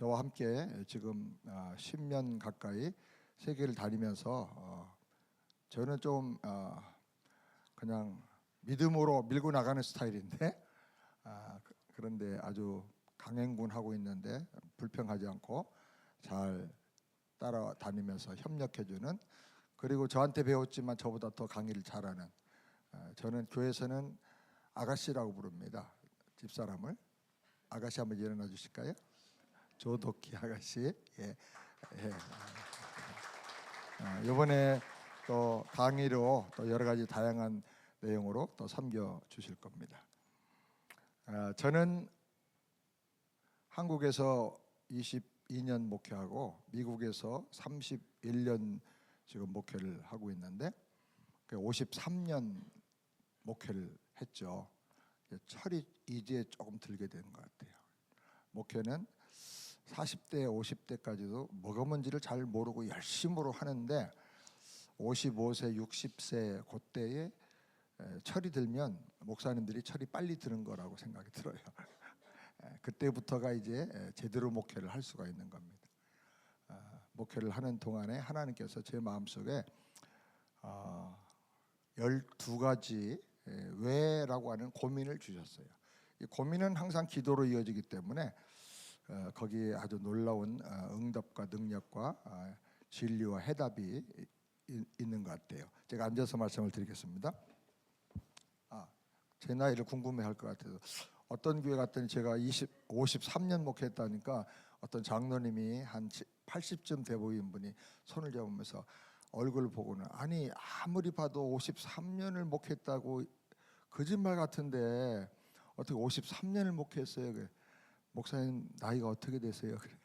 저와 함께 지금 10년 가까이 세계를 다니면서 저는 좀 그냥 믿음으로 밀고 나가는 스타일인데 그런데 아주 강행군하고 있는데 불평하지 않고 잘 따라다니면서 협력해주는, 그리고 저한테 배웠지만 저보다 더 강의를 잘하는, 저는 교회에서는 아가씨라고 부릅니다. 집사람을. 아가씨 한번 일어나 주실까요? 조덕희 아가씨. 예. 이번에 또 강의로 또 여러 가지 다양한 내용으로 또 섬겨 주실 겁니다. 저는 한국에서 22년 목회하고 미국에서 31년 지금 목회를 하고 있는데 53년 목회를 했죠. 철이 이제 조금 들게 되는 것 같아요. 목회는 40대, 50대까지도 뭐가 뭔지를 잘 모르고 열심으로 하는데 55세, 60세 그때에 철이 들면 목사님들이 철이 빨리 드는 거라고 생각이 들어요. 그때부터가 이제 제대로 목회를 할 수가 있는 겁니다. 목회를 하는 동안에 하나님께서 제 마음속에 12가지 왜라고 하는 고민을 주셨어요. 이 고민은 항상 기도로 이어지기 때문에 거기에 아주 놀라운 응답과 능력과 진리와 해답이 있는 것 같아요. 제가 앉아서 말씀을 드리겠습니다. 제 나이를 궁금해할 것 같아서 어떤 교회 갔더니 제가 53년 목회했다니까 어떤 장로님이 한 80쯤 돼 보이는 분이 손을 잡으면서 얼굴을 보고는, 아니 아무리 봐도 53년을 목회했다고 거짓말 같은데 어떻게 53년을 목회했어요? 그래. 목사님 나이가 어떻게 되세요? 그래.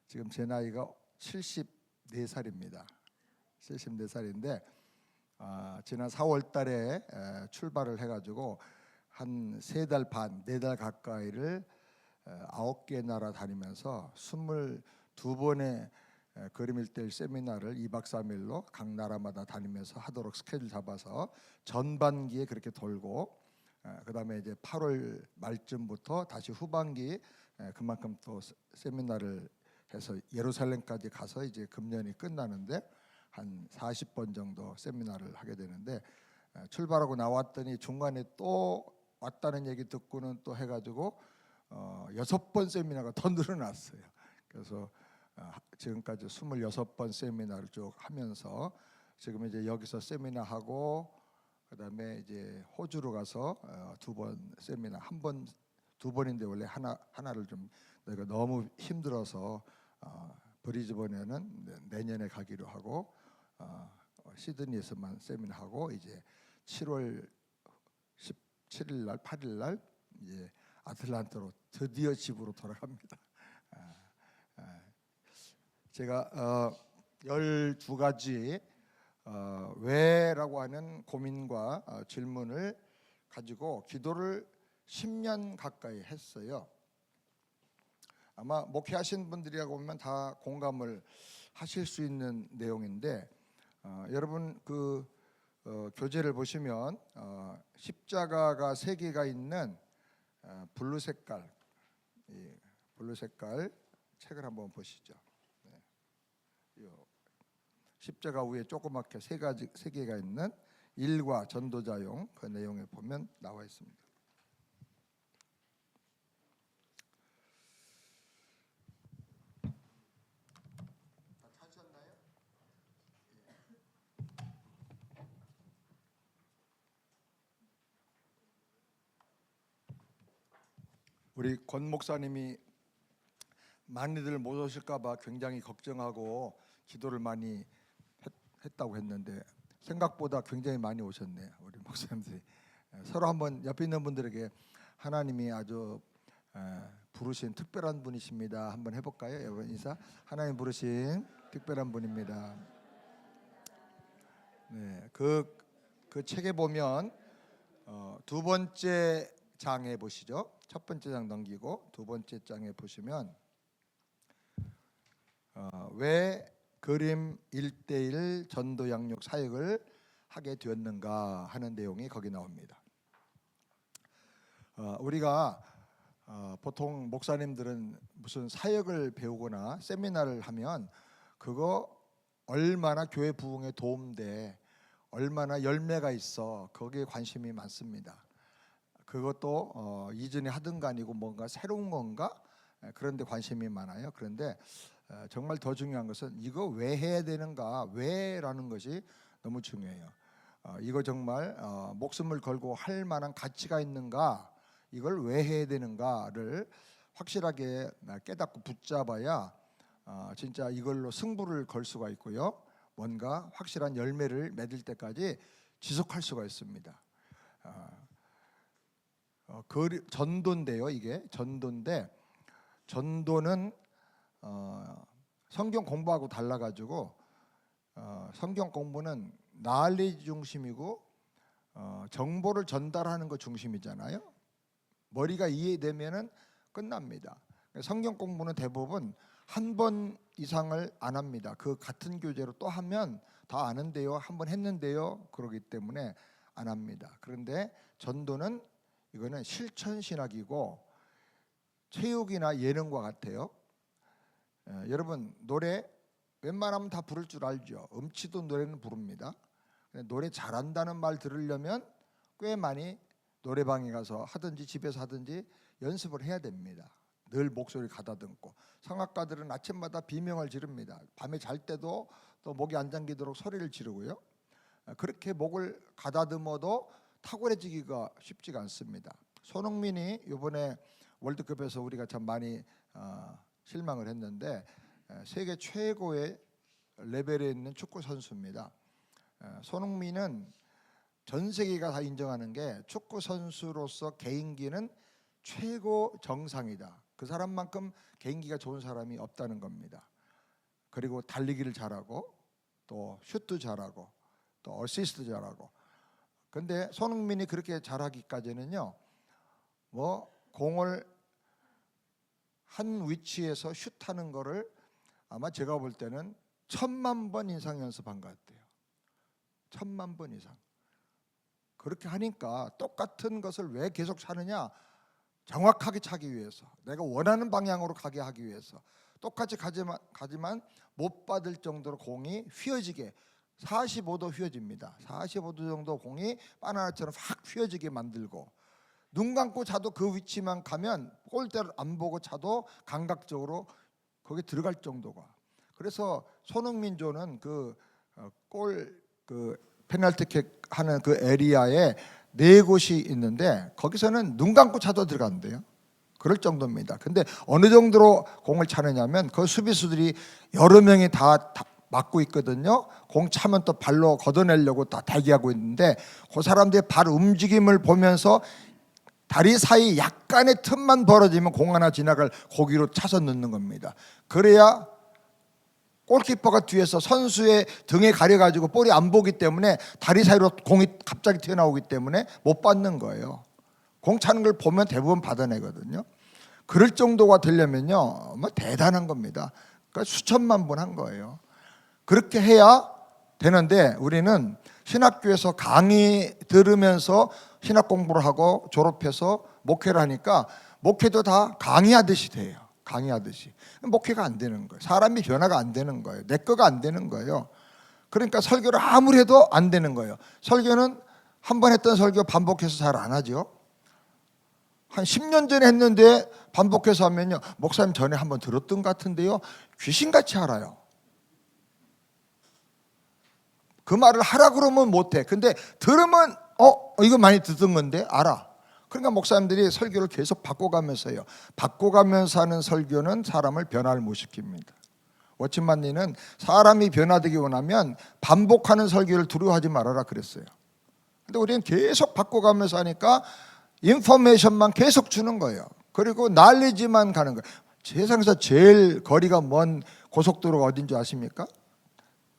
지금 제 나이가 74살입니다. 74살인데 지난 4월 달에 출발을 해가지고 한 3달 반, 4달 가까이를 9개 나라 다니면서 22번의 그림 일대일 세미나를 2박 3일로 각 나라마다 다니면서 하도록 스케줄 잡아서 전반기에 그렇게 돌고, 그 다음에 이제 8월 말쯤부터 다시 후반기 그만큼 또 세미나를 해서 예루살렘까지 가서 이제 금년이 끝나는데 한 40번 정도 세미나를 하게 되는데, 출발하고 나왔더니 중간에 또 왔다는 얘기 듣고는 또 해가지고 6번 세미나가 더 늘어났어요. 그래서 지금까지 26번 세미나를 쭉 하면서 지금 이제 여기서 세미나하고 그다음에 이제 호주로 가서 2번 세미나, 한 번, 2번인데 원래 하나를 좀 내가 너무 힘들어서 브리즈번에는 내년에 가기로 하고 시드니에서만 세미나하고 이제 7월 17일 날 8일 날 이제 아틀란타로 드디어 집으로 돌아갑니다. 제가 12가지 왜라고 하는 고민과 질문을 가지고 기도를 10년 가까이 했어요. 아마 목회하신 분들이라고 보면 다 공감을 하실 수 있는 내용인데, 여러분 그 교재를 보시면 십자가가 3개가 있는 블루 색깔, 이 블루 색깔 책을 한번 보시죠. 십자가 위에 조그맣게 3개가 있는 일과 전도자용, 그 내용에 보면 나와 있습니다. 다 찾으셨나요? 우리 권 목사님이 많이들 못 오실까봐 굉장히 걱정하고 기도를 많이 했다고 했는데 생각보다 굉장히 많이 오셨네요. 우리 목사님들이 서로 한번 옆에 있는 분들에게 하나님이 아주 부르신 특별한 분이십니다 한번 해볼까요? 여러분 인사. 하나님 부르신 특별한 분입니다. 네, 그 책에 보면 2번째 장에 보시죠. 첫 번째 장 넘기고 2번째 장에 보시면 왜 그림 1:1 전도 양육 사역을 하게 되었는가 하는 내용이 거기 나옵니다. 우리가 보통 목사님들은 무슨 사역을 배우거나 세미나를 하면 그거 얼마나 교회 부흥에 도움돼, 얼마나 열매가 있어, 거기에 관심이 많습니다. 그것도 이전에 하던 거 아니고 뭔가 새로운 건가, 그런 데 관심이 많아요. 그런데 정말 더 중요한 것은 이거 왜 해야 되는가, 왜라는 것이 너무 중요해요. 이거 정말 목숨을 걸고 할 만한 가치가 있는가, 이걸 왜 해야 되는가를 확실하게 깨닫고 붙잡아야 진짜 이걸로 승부를 걸 수가 있고요, 뭔가 확실한 열매를 맺을 때까지 지속할 수가 있습니다. 전도인데요, 이게 전도인데, 전도는 성경 공부하고 달라가지고 성경 공부는 나얼리지 중심이고 정보를 전달하는 거 중심이잖아요. 머리가 이해되면은 끝납니다. 성경 공부는 대부분 한 번 이상을 안 합니다. 그 같은 교재로 또 하면 다 아는데요, 한 번 했는데요, 그러기 때문에 안 합니다. 그런데 전도는 이거는 실천 신학이고 체육이나 예능과 같아요. 여러분 노래 웬만하면 다 부를 줄 알죠. 음치도 노래는 부릅니다. 노래 잘한다는 말 들으려면 꽤 많이 노래방에 가서 하든지 집에서 하든지 연습을 해야 됩니다. 늘 목소리 가다듬고, 성악가들은 아침마다 비명을 지릅니다. 밤에 잘 때도 또 목이 안 잠기도록 소리를 지르고요. 그렇게 목을 가다듬어도 탁월해지기가 쉽지가 않습니다. 손흥민이 이번에 월드컵에서 우리가 참 많이 실망을 했는데 세계 최고의 레벨에 있는 축구 선수입니다. 손흥민은 전 세계가 다 인정하는 게 축구 선수로서 개인기는 최고 정상이다. 그 사람만큼 개인기가 좋은 사람이 없다는 겁니다. 그리고 달리기를 잘하고 또 슛도 잘하고 또 어시스트 잘하고. 근데 손흥민이 그렇게 잘하기까지는요, 뭐 공을 한 위치에서 슛하는 거를 아마 제가 볼 때는 1000만 번 이상 연습한 것 같아요. 1000만 번 이상. 그렇게 하니까 똑같은 것을 왜 계속 차느냐, 정확하게 차기 위해서, 내가 원하는 방향으로 가게 하기 위해서. 똑같이 가지만 못 받을 정도로 공이 휘어지게, 45도 휘어집니다. 45도 정도 공이 바나나처럼 확 휘어지게 만들고, 눈 감고 차도 그 위치만 가면 골대를 안 보고 차도 감각적으로 거기 들어갈 정도가. 그래서 손흥민조는 그 페널티킥 하는 그 에리아에 4곳이 있는데 거기서는 눈 감고 차도 들어간대요. 그럴 정도입니다. 근데 어느 정도로 공을 차느냐면 그 수비수들이 여러 명이 다 막고 있거든요. 공 차면 또 발로 걷어내려고 다 대기하고 있는데 그 사람들의 발 움직임을 보면서 다리 사이 약간의 틈만 벌어지면 공 하나 지나갈 고기로 차서 넣는 겁니다. 그래야 골키퍼가 뒤에서 선수의 등에 가려가지고 볼이 안 보기 때문에 다리 사이로 공이 갑자기 튀어나오기 때문에 못 받는 거예요. 공 차는 걸 보면 대부분 받아내거든요. 그럴 정도가 되려면요, 뭐 대단한 겁니다. 그러니까 수천만 번 한 거예요. 그렇게 해야 되는데 우리는 신학교에서 강의 들으면서 신학 공부를 하고 졸업해서 목회를 하니까 목회도 다 강의하듯이 돼요. 강의하듯이. 목회가 안 되는 거예요. 사람이 변화가 안 되는 거예요. 내 거가 안 되는 거예요. 그러니까 설교를 아무리 해도 안 되는 거예요. 설교는 한 번 했던 설교 반복해서 잘 안 하죠. 한 10년 전에 했는데 반복해서 하면요, 목사님 전에 한번 들었던 것 같은데요, 귀신같이 알아요. 그 말을 하라 그러면 못해. 근데 들으면 이거 많이 듣던 건데 알아. 그러니까 목사님들이 설교를 계속 바꿔가면서 해요. 바꿔가면서 하는 설교는 사람을 변화를 못 시킵니다. 워치만니는 사람이 변화되기 원하면 반복하는 설교를 두려워하지 말아라 그랬어요. 근데 우리는 계속 바꿔가면서 하니까 인포메이션만 계속 주는 거예요. 그리고 날리지만 가는 거예요. 세상에서 제일 거리가 먼 고속도로가 어딘지 아십니까?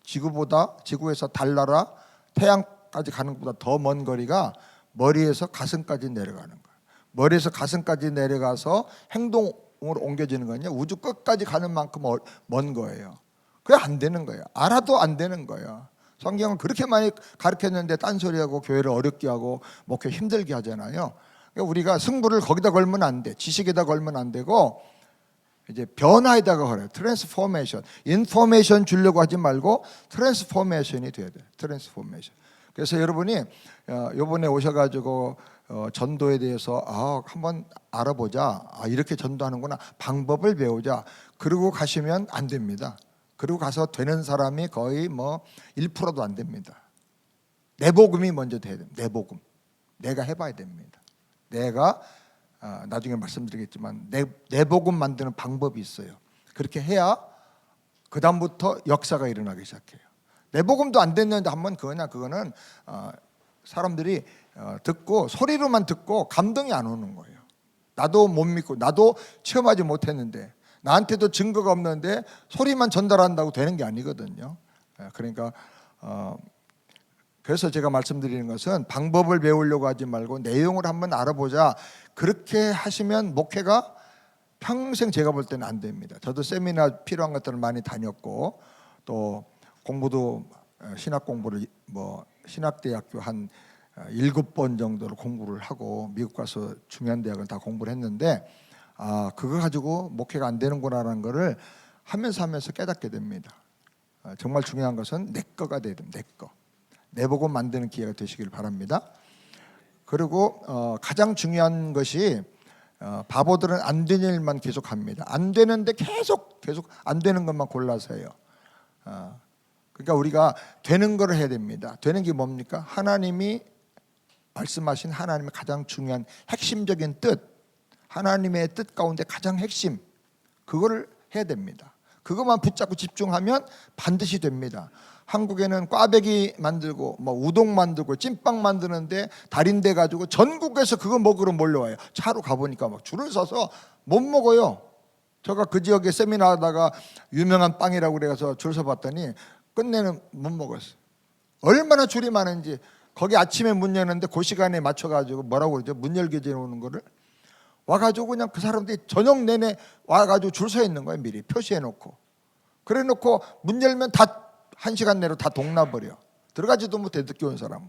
지구에서 달나라 태양까지 가는 것보다 더 먼 거리가 머리에서 가슴까지 내려가는 거예요. 머리에서 가슴까지 내려가서 행동으로 옮겨지는 거냐, 우주 끝까지 가는 만큼 먼 거예요. 그게 안 되는 거예요. 알아도 안 되는 거예요. 성경은 그렇게 많이 가르쳤는데 딴소리하고 교회를 어렵게 하고 목회 힘들게 하잖아요. 그러니까 우리가 승부를 거기다 걸면 안 돼. 지식에다 걸면 안 되고 이제 변화에다가 걸어요. 트랜스포메이션. 인포메이션 주려고 하지 말고 트랜스포메이션이 돼야 돼. 트랜스포메이션. 그래서 여러분이 이번에 오셔가지고 전도에 대해서 한번 알아보자. 이렇게 전도하는구나. 방법을 배우자. 그러고 가시면 안 됩니다. 그리고 가서 되는 사람이 거의 뭐 1%도 안 됩니다. 내복음이 먼저 돼야 됩니다. 내복음. 내가 해봐야 됩니다. 내가 나중에 말씀드리겠지만 내복음 만드는 방법이 있어요. 그렇게 해야 그 다음부터 역사가 일어나기 시작해요. 내복음도 안 됐는데 한번 그거는 사람들이 듣고 소리로만 듣고 감동이 안 오는 거예요. 나도 못 믿고 나도 체험하지 못했는데 나한테도 증거가 없는데 소리만 전달한다고 되는 게 아니거든요. 그러니까 그래서 제가 말씀드리는 것은 방법을 배우려고 하지 말고 내용을 한번 알아보자. 그렇게 하시면 목회가 평생 제가 볼 때는 안 됩니다. 저도 세미나 필요한 것들을 많이 다녔고 또 공부도 신학 공부를 신학대학교 한 7번 정도로 공부를 하고 미국 가서 중요한 대학을 다 공부를 했는데 그거 가지고 목회가 안 되는구나라는 거를 하면서 깨닫게 됩니다. 정말 중요한 것은 내 거가 돼야 됩니다. 내 거. 내복음 만드는 기회가 되시길 바랍니다. 그리고 가장 중요한 것이 바보들은 안 되는 일만 계속합니다. 안 되는데 계속 안 되는 것만 골라서 해요. 그러니까 우리가 되는 걸 해야 됩니다. 되는 게 뭡니까? 하나님이 말씀하신 하나님의 가장 중요한 핵심적인 뜻, 하나님의 뜻 가운데 가장 핵심, 그거를 해야 됩니다. 그것만 붙잡고 집중하면 반드시 됩니다. 한국에는 꽈배기 만들고 우동 만들고 찐빵 만드는데 달인돼 가지고 전국에서 그거 먹으러 몰려와요. 차로 가보니까 막 줄을 서서 못 먹어요. 제가 그 지역에 세미나 하다가 유명한 빵이라고 그래서 줄 서봤더니 끝내는 못 먹었어요. 얼마나 줄이 많은지. 거기 아침에 문 여는데 그 시간에 맞춰가지고 뭐라고 그러죠? 문 열게 해놓는 거를 와가지고 그냥 그 사람들이 저녁 내내 와가지고 줄 서 있는 거예요. 미리 표시해놓고. 그래 놓고 문 열면 다 1시간 내로 다 동나버려. 들어가지도 못해 늦게 온 사람은.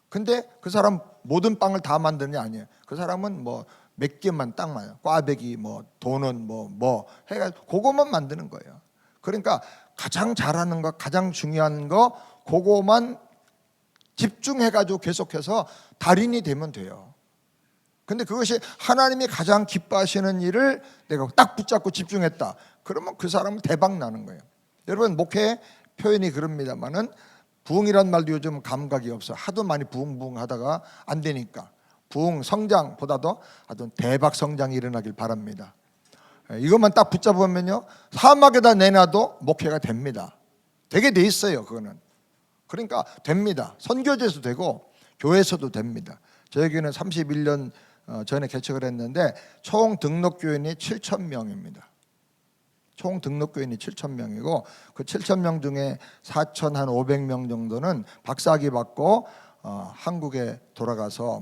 근데 그 사람 모든 빵을 다 만드는 게 아니에요. 그 사람은 몇 개만 딱만 꽈배기 도넛 해가지고 그거만 만드는 거예요. 그러니까 가장 잘하는 거, 가장 중요한 거 그거만 집중해가지고 계속해서 달인이 되면 돼요. 근데 그것이 하나님이 가장 기뻐하시는 일을 내가 딱 붙잡고 집중했다. 그러면 그 사람은 대박 나는 거예요. 여러분 목회 표현이 그럽니다만은 부흥이란 말도 요즘 감각이 없어. 하도 많이 부흥 하다가 안 되니까 부흥 성장보다도 아주 대박 성장이 일어나길 바랍니다. 이것만 딱 붙잡으면요 사막에다 내놔도 목회가 됩니다. 되게 돼 있어요. 그거는. 그러니까 됩니다. 선교제에서 되고 교회에서도 됩니다. 저희 교회는 31년 전에 개척을 했는데 총 등록 교인이 7,000명입니다. 총 등록 교인이 7,000명이고 그 7,000명 중에 4,500명 정도는 박사학위 받고 한국에 돌아가서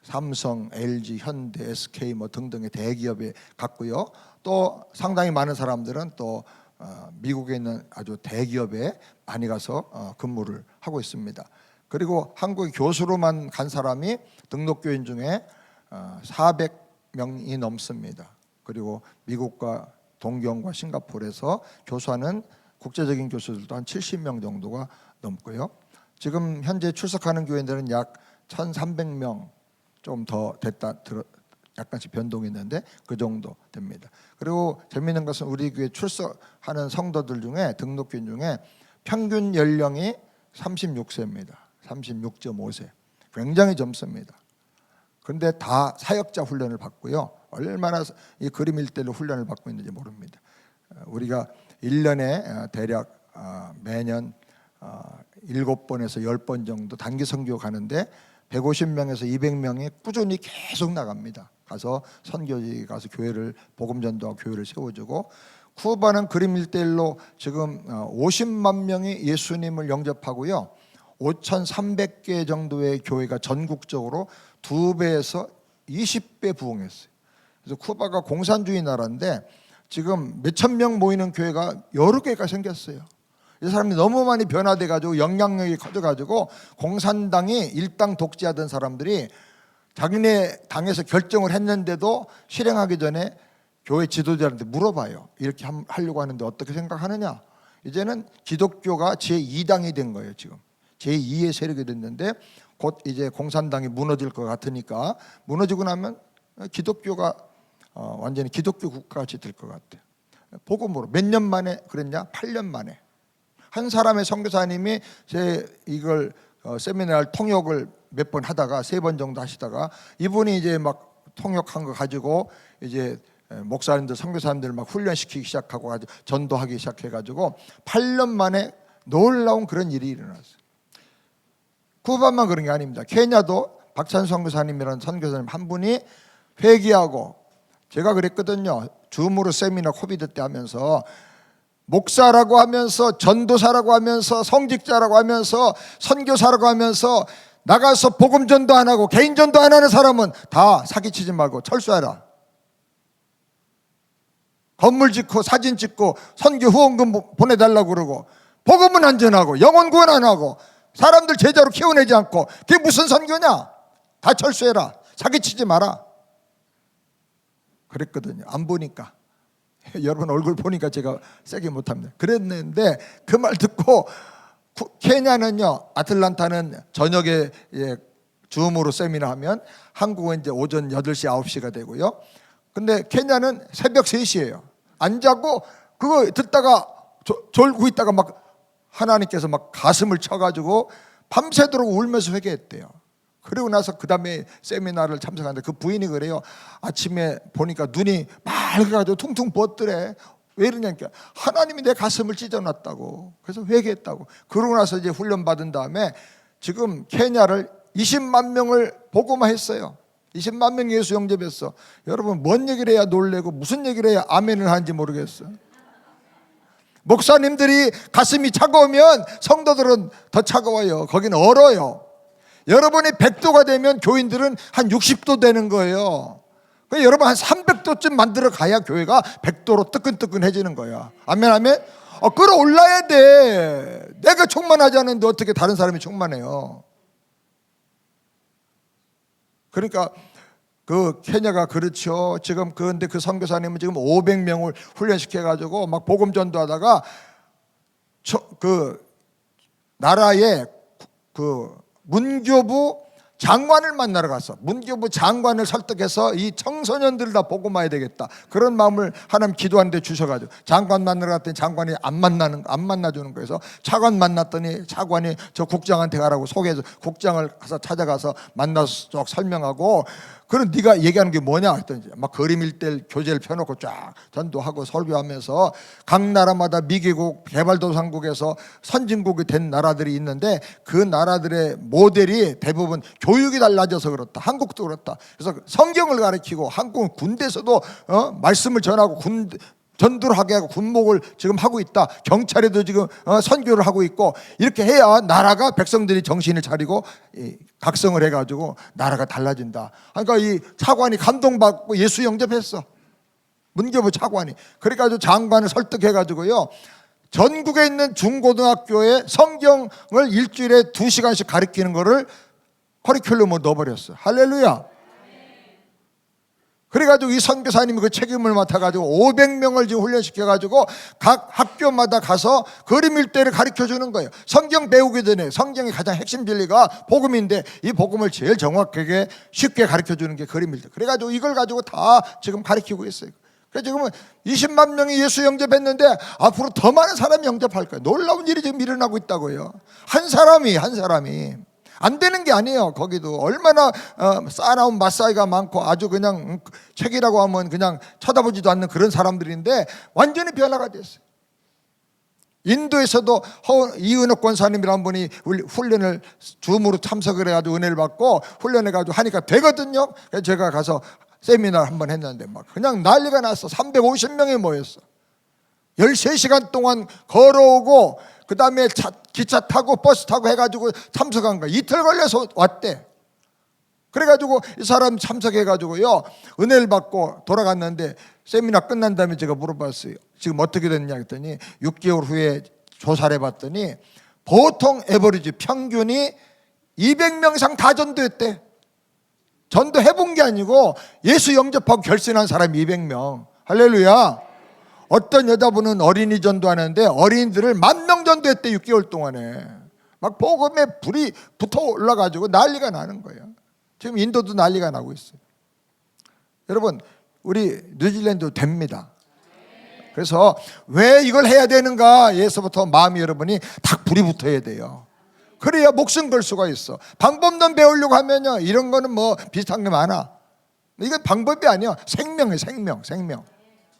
삼성, LG, 현대, SK 등등의 대기업에 갔고요. 또 상당히 많은 사람들은 또 미국에 있는 아주 대기업에 많이 가서 근무를 하고 있습니다. 그리고 한국에 교수로만 간 사람이 등록 교인 중에 400명이 넘습니다. 그리고 미국과 동경과 싱가포르에서 교수하는 국제적인 교수들도 한 70명 정도가 넘고요. 지금 현재 출석하는 교인들은 약 1,300명 좀 더 됐다 약간씩 변동이 있는데 그 정도 됩니다. 그리고 재미있는 것은 우리 교회 출석하는 성도들 중에 등록 교인 중에 평균 연령이 36세입니다. 36.5세. 굉장히 젊습니다. 그런데 다 사역자 훈련을 받고요. 얼마나 이 그림 일대로 훈련을 받고 있는지 모릅니다. 우리가 1년에 대략 매년 7번에서 10번 정도 단기 선교 가는데 150명에서 200명이 꾸준히 계속 나갑니다. 가서 선교지 가서 교회를 복음 전도하고 교회를 세워주고 쿠바는 그림 일대일로 지금 50만 명이 예수님을 영접하고요. 5,300개 정도의 교회가 전국적으로 2배에서 20배 부흥했어요. 그래서 쿠바가 공산주의 나라인데 지금 몇천 명 모이는 교회가 여러 개가 생겼어요. 이 사람들이 너무 많이 변화돼가지고 영향력이 커져가지고 공산당이 일당 독재하던 사람들이 자기네 당에서 결정을 했는데도 실행하기 전에 교회 지도자한테 물어봐요. 이렇게 하려고 하는데 어떻게 생각하느냐. 이제는 기독교가 제2당이 된 거예요. 지금 제2의 세력이 됐는데 곧 이제 공산당이 무너질 것 같으니까, 무너지고 나면 기독교가 완전히 기독교 국가같이 될 것 같아요. 복음으로 몇 년 만에 그랬냐? 8년 만에 한 사람의 선교사님이 제 이걸 세미나를 통역을 몇 번 하다가 3번 정도 하시다가 이분이 이제 막 통역한 거 가지고 이제 목사님들 선교사님들 막 훈련시키기 시작하고 가지고 전도하기 시작해가지고 8년 만에 놀라운 그런 일이 일어났어요. 쿠바만 그런 게 아닙니다. 케냐도 박찬 선교사님이라는 선교사님 한 분이 회개하고, 제가 그랬거든요. 줌으로 세미나 코비드 때 하면서 목사라고 하면서 전도사라고 하면서 성직자라고 하면서 선교사라고 하면서 나가서 복음 전도 안 하고 개인 전도 안 하는 사람은 다 사기치지 말고 철수해라. 건물 짓고 사진 찍고 선교 후원금 보내달라고 그러고 복음은 안 전하고 영혼 구원 안 하고 사람들 제자로 키워내지 않고 그게 무슨 선교냐? 다 철수해라. 사기치지 마라. 그랬거든요. 안 보니까. 여러분 얼굴 보니까 제가 세게 못합니다. 그랬는데 그 말 듣고 케냐는요, 아틀란타는 저녁에 줌으로 세미나 하면 한국은 이제 오전 8시 9시가 되고요. 근데 케냐는 새벽 3시예요. 안 자고 그거 듣다가 졸고 있다가 막 하나님께서 막 가슴을 쳐가지고 밤새도록 울면서 회개했대요. 그리고 나서 그 다음에 세미나를 참석하는데 그 부인이 그래요. 아침에 보니까 눈이 맑아가지고 퉁퉁 부었더래. 왜 이러냐니까 하나님이 내 가슴을 찢어놨다고. 그래서 회개했다고. 그러고 나서 이제 훈련 받은 다음에 지금 케냐를 20만 명을 복음화했어요. 20만 명 예수 영접했어. 여러분 뭔 얘기를 해야 놀래고 무슨 얘기를 해야 아멘을 하는지 모르겠어요. 목사님들이 가슴이 차가우면 성도들은 더 차가워요. 거기는 얼어요. 여러분이 100도가 되면 교인들은 한 60도 되는 거예요. 그러니까 여러분 한 300도쯤 만들어 가야 교회가 100도로 뜨끈뜨끈해지는 거야. 아멘 아멘. 끌어올라야 돼. 내가 충만하지 않은데 어떻게 다른 사람이 충만해요. 그러니까 그 케냐가 그렇죠. 지금 그런데 그 선교사님은 지금 500명을 훈련시켜 가지고 막 복음 전도하다가 그 나라의 그 문교부 장관을 만나러 갔어. 문교부 장관을 설득해서 이 청소년들 다 복음화해야 되겠다. 그런 마음을 하나님 기도하는데 주셔가지고 장관 만나러 갔더니 장관이 안 만나주는 거예요. 그래서 차관 만났더니 차관이 저 국장한테 가라고 소개해서 국장을 가서 찾아가서 만나서 쭉 설명하고, 그럼 네가 얘기하는 게 뭐냐 했더니 막 그림 일대 교재를 펴놓고 쫙 전도하고 설교하면서 각 나라마다 미개국 개발도상국에서 선진국이 된 나라들이 있는데 그 나라들의 모델이 대부분 교육이 달라져서 그렇다. 한국도 그렇다. 그래서 성경을 가르치고 한국은 군대에서도 말씀을 전하고 전도를 하게 하고 군목을 지금 하고 있다. 경찰에도 지금 선교를 하고 있고, 이렇게 해야 나라가 백성들이 정신을 차리고 각성을 해가지고 나라가 달라진다. 그러니까 이 차관이 감동받고 예수 영접했어. 문교부 차관이. 그래가지고 장관을 설득해가지고요, 전국에 있는 중고등학교에 성경을 일주일에 2시간씩 가르치는 거를 커리큘럼으로 넣어버렸어. 할렐루야. 그래가지고 이 선교사님이 그 책임을 맡아가지고 500명을 지금 훈련시켜가지고 각 학교마다 가서 그림 일대를 가르쳐주는 거예요. 성경 배우기 전에 성경의 가장 핵심 진리가 복음인데 이 복음을 제일 정확하게 쉽게 가르쳐주는 게 그림 일대. 그래가지고 이걸 가지고 다 지금 가르치고 있어요. 그래서 지금은 20만 명이 예수 영접했는데 앞으로 더 많은 사람이 영접할 거예요. 놀라운 일이 지금 일어나고 있다고요. 한 사람이 안 되는 게 아니에요. 거기도 얼마나 쌓아놓은 마사이가 많고 아주 그냥 책이라고 하면 그냥 쳐다보지도 않는 그런 사람들인데 완전히 변화가 됐어요. 인도에서도 이은옥 권사님이라는 분이 훈련을 줌으로 참석을 해가지고 은혜를 받고 훈련해가지고 하니까 되거든요. 그래서 제가 가서 세미나를 한번 했는데 막 그냥 난리가 났어. 350명이 모였어. 13시간 동안 걸어오고 그 다음에 기차 타고 버스 타고 해가지고 참석한 거야. 이틀 걸려서 왔대. 그래가지고 이 사람 참석해가지고요 은혜를 받고 돌아갔는데 세미나 끝난 다음에 제가 물어봤어요. 지금 어떻게 됐냐 했더니 6개월 후에 조사를 해봤더니 보통 에버리지 평균이 200명 이상 다 전도했대. 전도 해본 게 아니고 예수 영접하고 결신한 사람이 200명. 할렐루야. 어떤 여자분은 어린이 전도하는데 어린이들을 10,000명 전도했대. 6개월 동안에 막 복음에 불이 붙어 올라가지고 난리가 나는 거예요. 지금 인도도 난리가 나고 있어요. 여러분, 우리 뉴질랜드 됩니다. 그래서 왜 이걸 해야 되는가? 에서부터 마음이 여러분이 딱 불이 붙어야 돼요. 그래야 목숨 걸 수가 있어. 방법론 배우려고 하면요, 이런 거는 뭐 비슷한 게 많아. 이건 방법이 아니야. 생명이에요. 생명.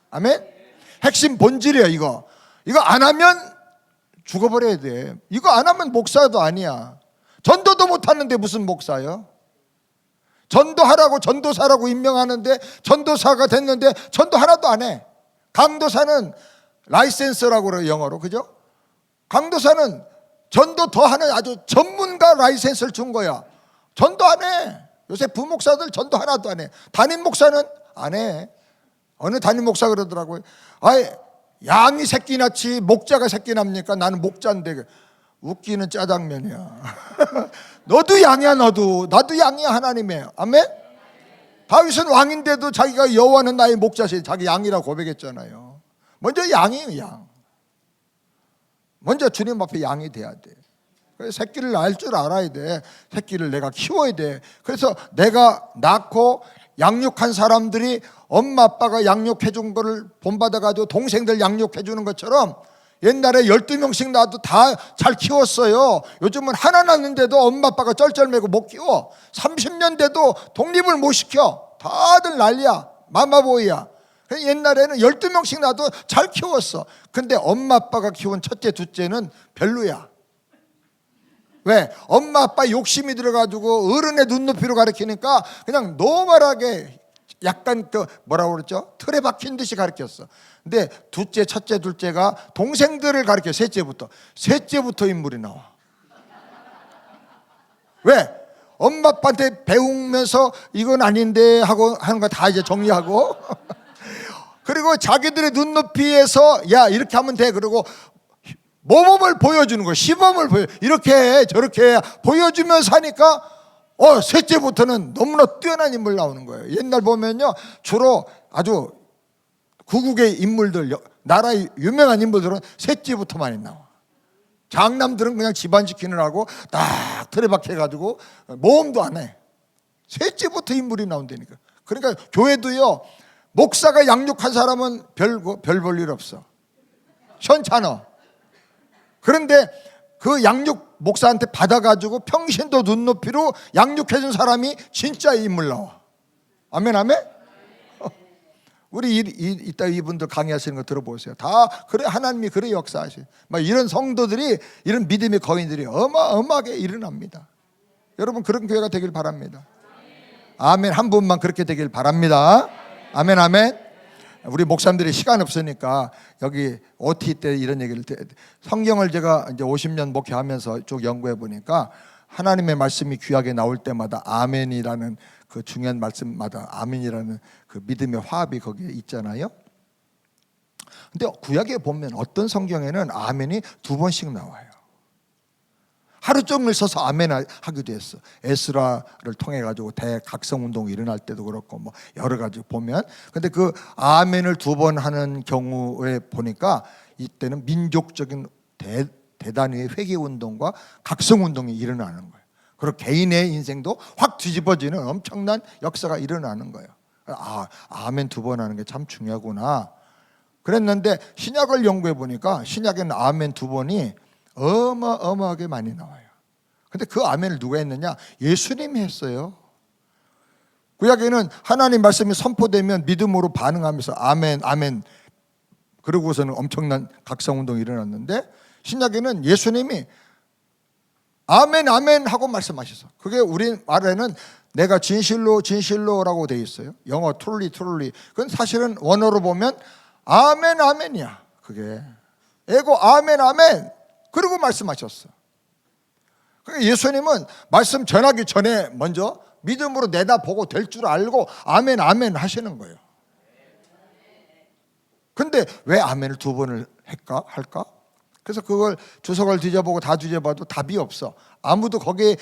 아멘. 핵심 본질이야. 이거 안 하면 죽어버려야 돼. 이거 안 하면 목사도 아니야. 전도도 못 하는데 무슨 목사요? 전도하라고 전도사라고 임명하는데 전도사가 됐는데 전도 하나도 안 해. 강도사는 라이센스라고 그래요, 영어로. 그죠? 강도사는 전도 더 하는 아주 전문가 라이센스를 준 거야. 전도 안 해. 요새 부목사들 전도 하나도 안 해. 담임 목사는 안 해. 어느 담임 목사 그러더라고요. 아예 양이 새끼 낳지 목자가 새끼 납니까? 나는 목자인데. 웃기는 짜장면이야. 너도 양이야. 나도 양이야. 하나님의. 아멘. 다윗은 왕인데도 자기가 여호와는 나의 목자시, 자기 양이라고 고백했잖아요. 먼저 양이에요. 양. 먼저 주님 앞에 양이 돼야 돼. 그래서 새끼를 낳을 줄 알아야 돼. 새끼를 내가 키워야 돼. 그래서 내가 낳고 양육한 사람들이 엄마 아빠가 양육해 준 거를 본받아가지고 동생들 양육해 주는 것처럼 옛날에 12명씩 낳아도 다 잘 키웠어요. 요즘은 하나 낳는데도 엄마 아빠가 쩔쩔매고 못 키워. 30년 돼도 독립을 못 시켜. 다들 난리야. 마마보이야. 옛날에는 12명씩 낳아도 잘 키웠어. 근데 엄마 아빠가 키운 첫째 둘째는 별로야. 왜? 엄마 아빠 욕심이 들어가지고 어른의 눈높이로 가르치니까 그냥 노멀하게 약간 그 뭐라고 그랬죠? 틀에 박힌 듯이 가르쳤어. 근데 둘째, 첫째, 둘째가 동생들을 가르쳐. 셋째부터 인물이 나와. 왜? 엄마 아빠한테 배우면서 이건 아닌데 하고 하는 거 다 이제 정리하고 그리고 자기들의 눈높이에서 야 이렇게 하면 돼. 그리고 모범을 보여주는 거, 시범을 이렇게 해, 저렇게 해 보여주면서 하니까 셋째부터는 너무나 뛰어난 인물 나오는 거예요. 옛날 보면요, 주로 아주 구국의 인물들, 나라의 유명한 인물들은 셋째부터 많이 나와. 장남들은 그냥 집안 지키느라고 딱 틀에 박혀가지고 모험도 안 해. 셋째부터 인물이 나온다니까. 그러니까 교회도요, 목사가 양육한 사람은 별 볼 일 없어. 현찮아. 그런데 그 양육 목사한테 받아가지고 평신도 눈높이로 양육해준 사람이 진짜 인물 나와. 아멘, 아멘? 우리 이따 이분들 강의하시는 거 들어보세요. 다 그래, 하나님이 그래 역사하시. 막 이런 성도들이, 이런 믿음의 거인들이 어마어마하게 일어납니다. 여러분 그런 교회가 되길 바랍니다. 아멘. 한 분만 그렇게 되길 바랍니다. 아멘, 아멘. 우리 목사님들이 시간 없으니까 여기 OT 때 이런 얘기를, 성경을 제가 이제 50년 목회하면서 쭉 연구해 보니까 하나님의 말씀이 귀하게 나올 때마다 아멘이라는 그 중요한 말씀마다 아멘이라는 그 믿음의 화합이 거기에 있잖아요. 근데 구약에 보면 어떤 성경에는 아멘이 2번씩 나와요. 하루 종일 서서 아멘 하기도 했어. 에스라를 통해 가지고 대각성 운동이 일어날 때도 그렇고 뭐 여러 가지 보면. 근데 그 아멘을 2번 하는 경우에 보니까 이때는 민족적인 대단위의 회개 운동과 각성 운동이 일어나는 거예요. 그리고 개인의 인생도 확 뒤집어지는 엄청난 역사가 일어나는 거예요. 아멘 2번 하는 게 참 중요하구나 그랬는데, 신약을 연구해 보니까 신약에는 아멘 2번이 어마어마하게 많이 나와요. 근데 그 아멘을 누가 했느냐? 예수님이 했어요. 구약에는 하나님 말씀이 선포되면 믿음으로 반응하면서 아멘 아멘 그러고서는 엄청난 각성운동이 일어났는데, 신약에는 예수님이 아멘 아멘 하고 말씀하셨어. 그게 우리 말에는 내가 진실로라고 돼 있어요. 영어 truly. 그건 사실은 원어로 보면 아멘 아멘이야. 그게 에고 아멘 그리고 말씀하셨어. 그러니까 예수님은 말씀 전하기 전에 먼저 믿음으로 내다보고 될 줄 알고 아멘 하시는 거예요. 근데 왜 아멘을 2번을 할까? 그래서 그걸 주석을 뒤져보고 다 뒤져봐도 답이 없어. 아무도 거기에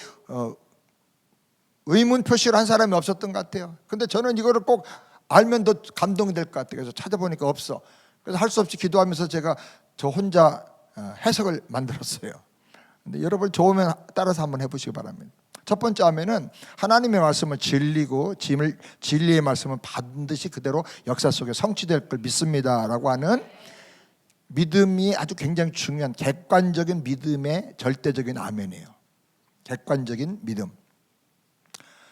의문 표시를 한 사람이 없었던 것 같아요. 근데 저는 이거를 꼭 알면 더 감동이 될 것 같아요. 그래서 찾아보니까 없어. 그래서 할 수 없이 기도하면서 제가 저 혼자 해석을 만들었어요. 근데 여러분 좋으면 따라서 한번 해보시기 바랍니다. 첫 번째 아멘은 하나님의 말씀은 진리고 진리의 말씀은 반드시 그대로 역사 속에 성취될 걸 믿습니다 라고 하는 믿음이 아주 굉장히 중요한 객관적인 믿음의 절대적인 아멘이에요. 객관적인 믿음.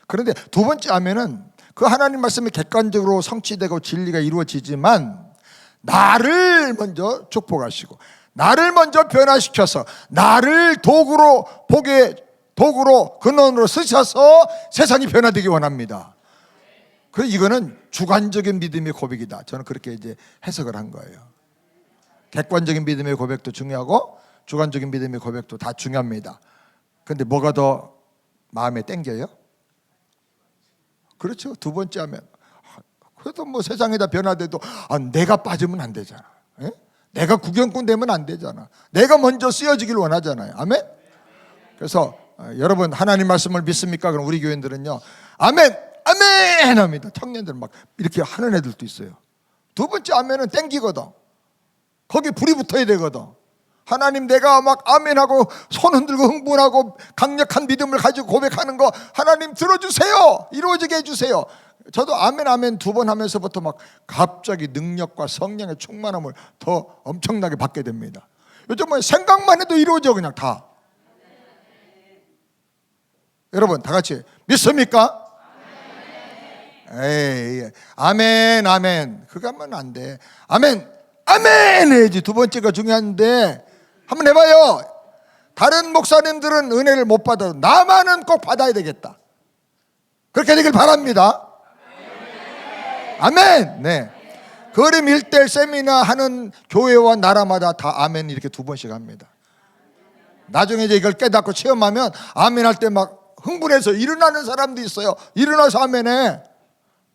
그런데 두 번째 아멘은 그 하나님 말씀이 객관적으로 성취되고 진리가 이루어지지만 나를 먼저 축복하시고 나를 먼저 변화시켜서 나를 도구로 근원으로 쓰셔서 세상이 변화되기 원합니다. 그래서 이거는 주관적인 믿음의 고백이다. 저는 그렇게 이제 해석을 한 거예요. 객관적인 믿음의 고백도 중요하고 주관적인 믿음의 고백도 다 중요합니다. 그런데 뭐가 더 마음에 땡겨요? 그렇죠. 두 번째 하면 그래도 뭐 세상에다 변화돼도 내가 빠지면 안 되잖아. 에? 내가 구경꾼 되면 안 되잖아. 내가 먼저 쓰여지길 원하잖아요. 아멘. 그래서 여러분 하나님 말씀을 믿습니까? 그럼 우리 교인들은요 아멘 아멘 합니다. 청년들은 막 이렇게 하는 애들도 있어요. 두 번째 아멘은 땡기거든. 거기 불이 붙어야 되거든. 하나님 내가 막 아멘하고 손 흔들고 흥분하고 강력한 믿음을 가지고 고백하는 거 하나님 들어주세요. 이루어지게 해주세요. 저도 아멘 아멘 두 번 하면서부터 막 갑자기 능력과 성령의 충만함을 더 엄청나게 받게 됩니다. 요즘은 생각만 해도 이루어져 그냥 다. 여러분 다 같이 믿습니까? 에이, 아멘 아멘 그거 하면 안 돼. 아멘 아멘 해야지. 두 번째가 중요한데 한번 해봐요. 다른 목사님들은 은혜를 못 받아도 나만은 꼭 받아야 되겠다. 그렇게 되길 바랍니다. 아멘. 네. 그림 1대1 세미나 하는 교회와 나라마다 다 아멘 이렇게 두 번씩 합니다. 나중에 이제 이걸 깨닫고 체험하면 아멘 할 때 막 흥분해서 일어나는 사람도 있어요. 일어나서 아멘해.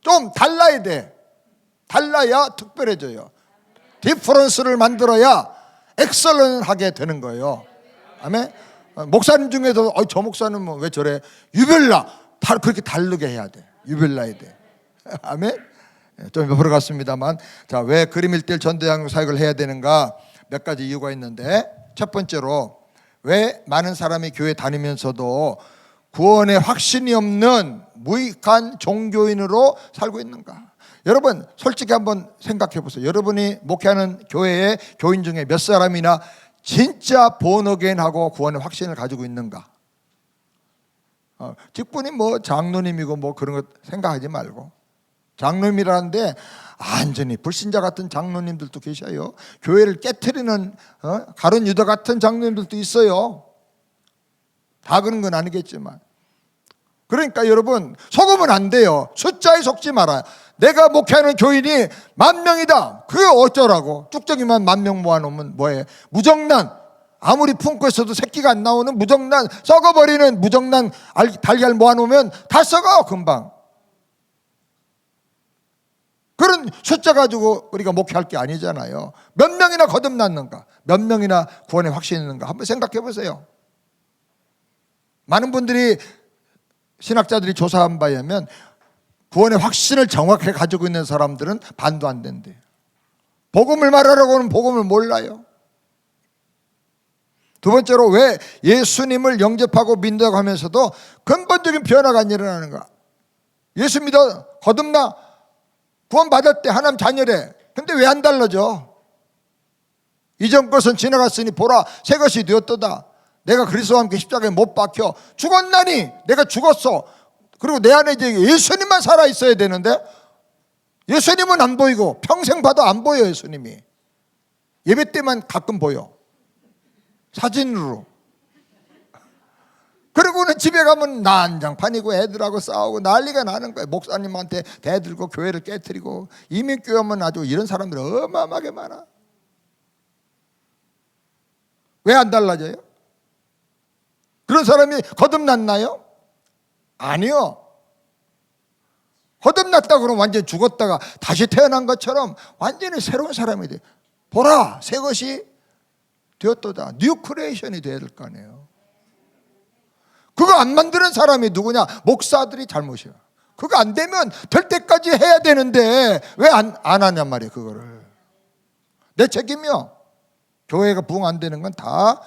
좀 달라야 돼. 달라야 특별해져요. 디퍼런스를 만들어야 엑설런하게 되는 거예요. 아멘. 목사님 중에도 저 목사님은 왜 저래? 유별나 그렇게 다르게 해야 돼. 유별나야 돼. 아멘. 좀 옆으로 갔습니다만, 자, 왜 그림 1대1 전도양 사역을 해야 되는가? 몇 가지 이유가 있는데, 첫 번째로 왜 많은 사람이 교회 다니면서도 구원의 확신이 없는 무익한 종교인으로 살고 있는가? 여러분 솔직히 한번 생각해 보세요. 여러분이 목회하는 교회의 교인 중에 몇 사람이나 진짜 본어게인하고 구원의 확신을 가지고 있는가? 직분이 뭐 장로님이고 뭐 그런 거 생각하지 말고, 장로님이라는데 완전히 불신자 같은 장로님들도 계셔요. 교회를 깨트리는 가룟 유다 같은 장로님들도 있어요. 다 그런 건 아니겠지만, 그러니까 여러분 속으면 안 돼요. 숫자에 속지 말아요. 내가 목회하는 교인이 10,000명이다. 그게 어쩌라고? 쭉정이만 10,000명 모아놓으면 뭐해? 무정란, 아무리 품고 있어도 새끼가 안 나오는 무정란, 썩어버리는 무정란 달걀 모아놓으면 다 썩어 금방. 그런 숫자 가지고 우리가 목회할 게 아니잖아요. 몇 명이나 거듭났는가? 몇 명이나 구원의 확신이 있는가? 한번 생각해 보세요. 많은 분들이, 신학자들이 조사한 바에 의하면 구원의 확신을 정확하게 가지고 있는 사람들은 반도 안 된대요. 복음을 말하라고는 복음을 몰라요. 두 번째로 왜 예수님을 영접하고 믿는다고 하면서도 근본적인 변화가 안 일어나는가? 예수 믿어 거듭나 구원 받았대, 하나님 자녀래. 근데 왜 안 달라져? 이전 것은 지나갔으니 보라 새 것이 되었도다. 내가 그리스도와 함께 십자가에 못 박혀 죽었나니 내가 죽었어. 그리고 내 안에 이제 예수님만 살아 있어야 되는데 예수님은 안 보이고 평생 봐도 안 보여. 예수님이 예배 때만 가끔 보여, 사진으로. 그리고는 집에 가면 난장판이고 애들하고 싸우고 난리가 나는 거예요. 목사님한테 대들고 교회를 깨트리고. 이민교회 하면 아주 이런 사람들이 어마어마하게 많아. 왜 안 달라져요? 그런 사람이 거듭났나요? 아니요. 거듭났다 그러면 완전히 죽었다가 다시 태어난 것처럼 완전히 새로운 사람이 돼. 보라 새 것이 되었도다. 뉴 크리에이션이 돼야 될 거 아니에요. 그거 안 만드는 사람이 누구냐? 목사들이 잘못이야. 그거 안 되면 될 때까지 해야 되는데 왜 안 하냔 말이에요. 그거를. 내 책임이요. 교회가 부흥 안 되는 건 다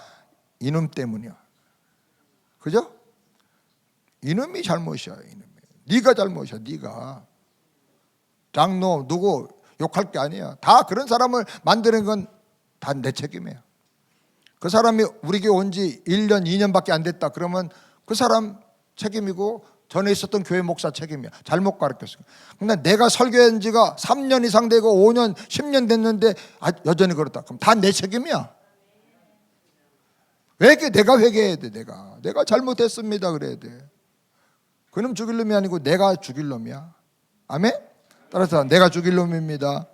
이놈 때문이야. 그죠? 이놈이 잘못이야. 이놈이. 네가 잘못이야. 네가. 장로 누구 욕할 게 아니야. 다 그런 사람을 만드는 건 다 내 책임이에요. 그 사람이 우리 교회 온 지 1년, 2년밖에 안 됐다 그러면 그 사람 책임이고 전에 있었던 교회 목사 책임이야. 잘못 가르쳤어. 근데 내가 설교한 지가 3년 이상 되고 5년, 10년 됐는데 여전히 그렇다. 그럼 다 내 책임이야. 내가 회개해야 돼. 내가 잘못했습니다 그래야 돼. 그놈 죽일 놈이 아니고 내가 죽일 놈이야. 아멘? 따라서 내가 죽일 놈입니다.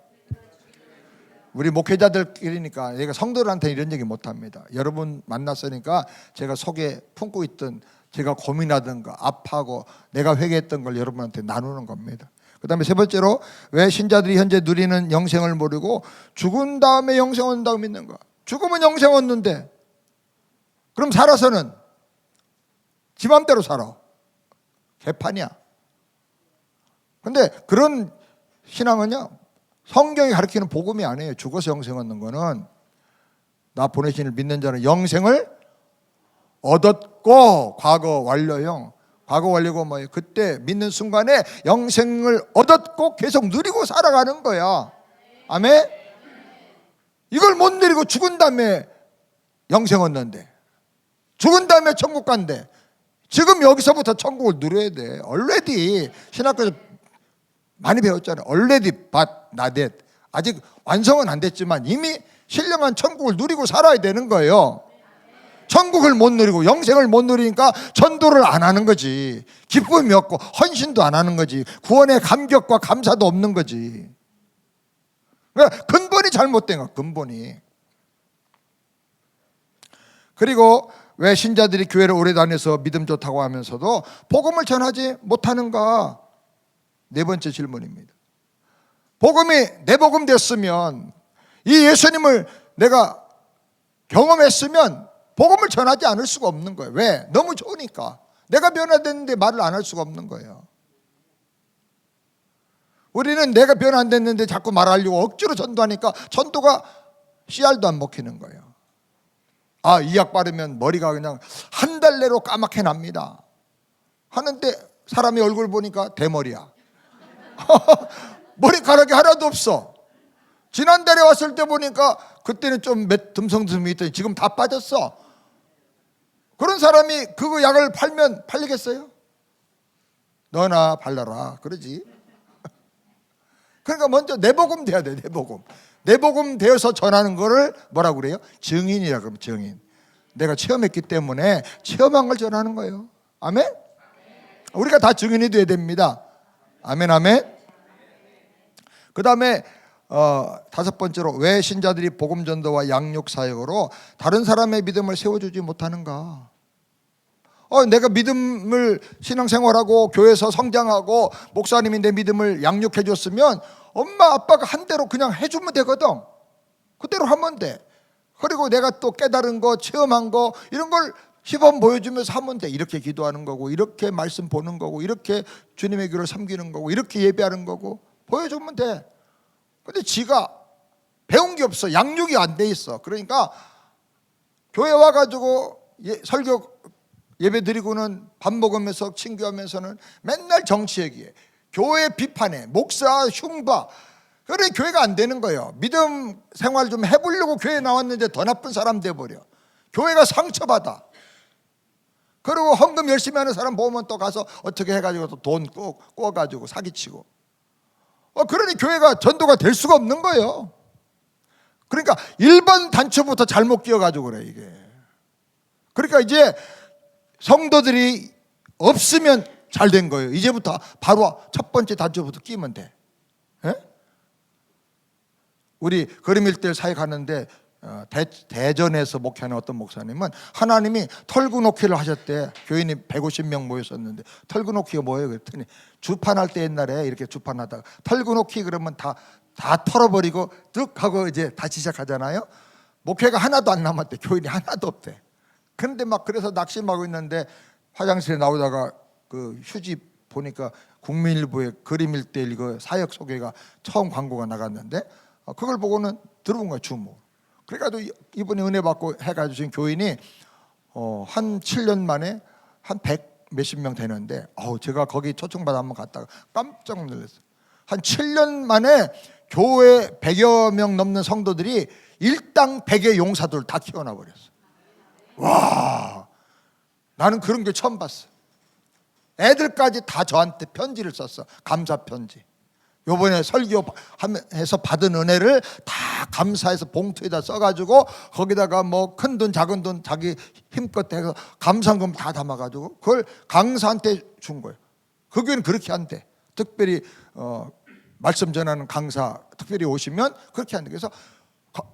우리 목회자들끼리니까 내가 성도들한테 이런 얘기 못합니다. 여러분 만났으니까 제가 속에 품고 있던 제가 고민하던 거 아파하고 내가 회개했던 걸 여러분한테 나누는 겁니다. 그 다음에 세 번째로 왜 신자들이 현재 누리는 영생을 모르고 죽은 다음에 영생 온다고 믿는가? 죽으면 영생 얻는데 그럼 살아서는 지 맘대로 살아. 개판이야. 근데 그런 신앙은요 성경이 가르치는 복음이 아니에요. 죽어서 영생 얻는 거는 나 보내신 이를 믿는 자는 영생을 얻었고 과거 완료형. 과거 완료고 뭐예요? 그때 믿는 순간에 영생을 얻었고 계속 누리고 살아가는 거야. 아멘? 이걸 못 누리고 죽은 다음에 영생 얻는데 죽은 다음에 천국 간대. 지금 여기서부터 천국을 누려야 돼. already 신학교에서 많이 배웠잖아요. already but not yet. 아직 완성은 안 됐지만 이미 신령한 천국을 누리고 살아야 되는 거예요. 천국을 못 누리고 영생을 못 누리니까 전도를 안 하는 거지. 기쁨이 없고 헌신도 안 하는 거지. 구원의 감격과 감사도 없는 거지. 그러니까 근본이 잘못된 거야. 근본이. 그리고 왜 신자들이 교회를 오래 다녀서 믿음 좋다고 하면서도 복음을 전하지 못하는가? 네 번째 질문입니다. 복음이 내 복음 됐으면 이 예수님을 내가 경험했으면 복음을 전하지 않을 수가 없는 거예요. 왜? 너무 좋으니까. 내가 변화됐는데 말을 안 할 수가 없는 거예요. 우리는 내가 변화 안 됐는데 자꾸 말하려고 억지로 전도하니까 전도가 씨알도 안 먹히는 거예요. 이 약 바르면 머리가 그냥 한 달 내로 까맣게 납니다 하는데 사람이 얼굴 보니까 대머리야. 머리카락이 하나도 없어. 지난달에 왔을 때 보니까 그때는 좀 듬성듬성이 있더니 지금 다 빠졌어. 그런 사람이 그거 약을 팔면 팔리겠어요? 너나 발라라 그러지. 그러니까 먼저 내복음 돼야 돼. 내복음 되어서 전하는 거를 뭐라고 그래요? 증인이라 그러면 증인. 내가 체험했기 때문에 체험한 걸 전하는 거예요. 아멘? 우리가 다 증인이 돼야 됩니다. 아멘 아멘. 그 다음에 다섯 번째로 왜 신자들이 복음 전도와 양육 사역으로 다른 사람의 믿음을 세워주지 못하는가? 내가 믿음을 신앙생활하고 교회에서 성장하고 목사님이 내 믿음을 양육해 줬으면 엄마 아빠가 한 대로 그냥 해주면 되거든. 그대로 하면 돼. 그리고 내가 또 깨달은 거 체험한 거 이런 걸 시범 보여주면서 하면 돼. 이렇게 기도하는 거고 이렇게 말씀 보는 거고 이렇게 주님의 교를 섬기는 거고 이렇게 예배하는 거고 보여주면 돼. 근데 지가 배운 게 없어. 양육이 안 돼 있어. 그러니까 교회 와가지고 설교 예배 드리고는 밥 먹으면서 친교하면서는 맨날 정치 얘기해. 교회 비판해. 목사 흉봐. 그래 교회가 안 되는 거예요. 믿음 생활 좀 해보려고 교회 나왔는데 더 나쁜 사람 돼버려. 교회가 상처받아. 그리고 헌금 열심히 하는 사람 보면 또 가서 어떻게 해가지고 또 돈 꼬아가지고 사기치고. 그러니 교회가 전도가 될 수가 없는 거예요. 그러니까 1번 단추부터 잘못 끼워가지고 그래 이게. 그러니까 이제 성도들이 없으면 잘 된 거예요. 이제부터 바로 첫 번째 단추부터 끼면 돼. 예? 우리 거름일대 사역하는데 대전에서 목회하는 어떤 목사님은 하나님이 털구놓기를 하셨대. 교인이 150명 모였었는데 털구놓기가 뭐예요? 그랬더니 주판할 때 옛날에 이렇게 주판하다가 털구놓기 그러면 다 털어버리고 뚝 하고 이제 다시 시작하잖아요. 목회가 하나도 안 남았대. 교인이 하나도 없대. 그런데 막 그래서 낙심하고 있는데 화장실에 나오다가 그 휴지 보니까 국민일보에 그림 일대일 그 사역 소개가 처음 광고가 나갔는데 그걸 보고는 들어본 거야, 주모. 그래가지고 이번에 은혜 받고 해가지고 지금 교인이 한 7년 만에 한 100 몇십 명 되는데 제가 거기 초청받아 한번 갔다가 깜짝 놀랐어요. 한 7년 만에 교회 100여 명 넘는 성도들이 일당 100의 용사들 다 키워놔 버렸어. 와, 나는 그런 게 처음 봤어. 애들까지 다 저한테 편지를 썼어. 감사 편지. 요번에 설교해서 받은 은혜를 다 감사해서 봉투에다 써가지고 거기다가 뭐 큰 돈 작은 돈 자기 힘껏 해서 감사금 다 담아가지고 그걸 강사한테 준 거예요. 그 교회는 그렇게 한대. 특별히 말씀 전하는 강사 특별히 오시면 그렇게 한대. 그래서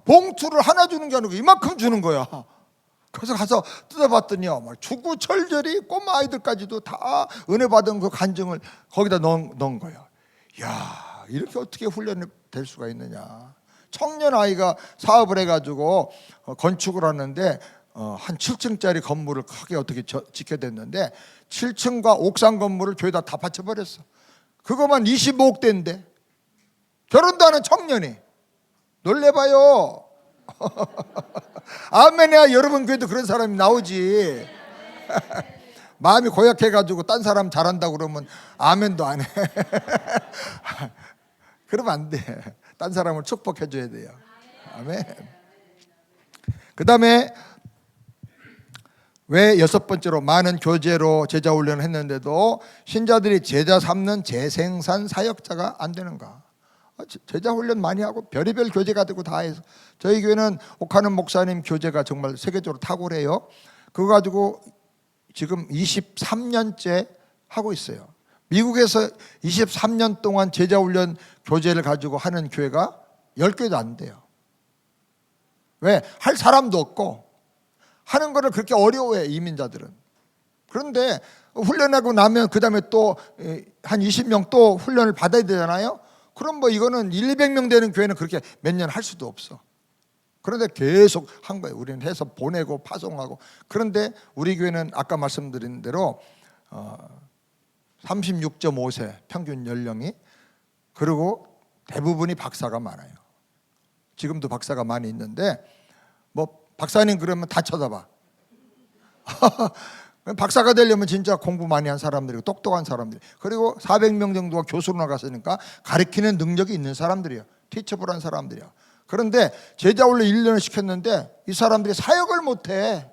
봉투를 하나 주는 게 아니고 이만큼 주는 거야. 그래서 가서 뜯어봤더니요, 막 주구철절히 꼬마 아이들까지도 다 은혜 받은 그 간증을 거기다 넣은 거예요. 야, 이렇게 어떻게 훈련이 될 수가 있느냐. 청년 아이가 사업을 해가지고 건축을 하는데 한 7층짜리 건물을 크게 어떻게 지켜댔는데 7층과 옥상 건물을 교회다 다 바쳐버렸어. 그거만 25억대인데 결혼도 하는 청년이. 놀래봐요. 아멘이야. 여러분 교회도 그런 사람이 나오지. 마음이 고약해가지고 딴 사람 잘한다고 그러면 아멘도 안 해. 그러면 안 돼. 딴 사람을 축복해줘야 돼요. 아멘. 그 다음에 왜 여섯 번째로 많은 교제로 제자 훈련을 했는데도 신자들이 제자 삼는 재생산 사역자가 안 되는가? 제자 훈련 많이 하고 별의별 교제가 되고 다 해서 저희 교회는 옥하는 목사님 교제가 정말 세계적으로 탁월해요. 그거 가지고 지금 23년째 하고 있어요. 미국에서 23년 동안 제자훈련 교제를 가지고 하는 교회가 10개도 안 돼요. 왜? 할 사람도 없고 하는 거를 그렇게 어려워해, 이민자들은. 그런데 훈련하고 나면 그 다음에 또 한 20명 또 훈련을 받아야 되잖아요. 그럼 뭐 이거는 200명 되는 교회는 그렇게 몇 년 할 수도 없어. 그런데 계속 한 거예요. 우리는 해서 보내고 파송하고. 그런데 우리 교회는 아까 말씀드린 대로 36.5세 평균 연령이, 그리고 대부분이 박사가 많아요. 지금도 박사가 많이 있는데 뭐 박사님 그러면 다 쳐다봐. 박사가 되려면 진짜 공부 많이 한 사람들이고 똑똑한 사람들이, 그리고 400명 정도가 교수로 나갔으니까 가르치는 능력이 있는 사람들이에요. 티처블한 사람들이야. 그런데 제자 훈련 1년을 시켰는데 이 사람들이 사역을 못해.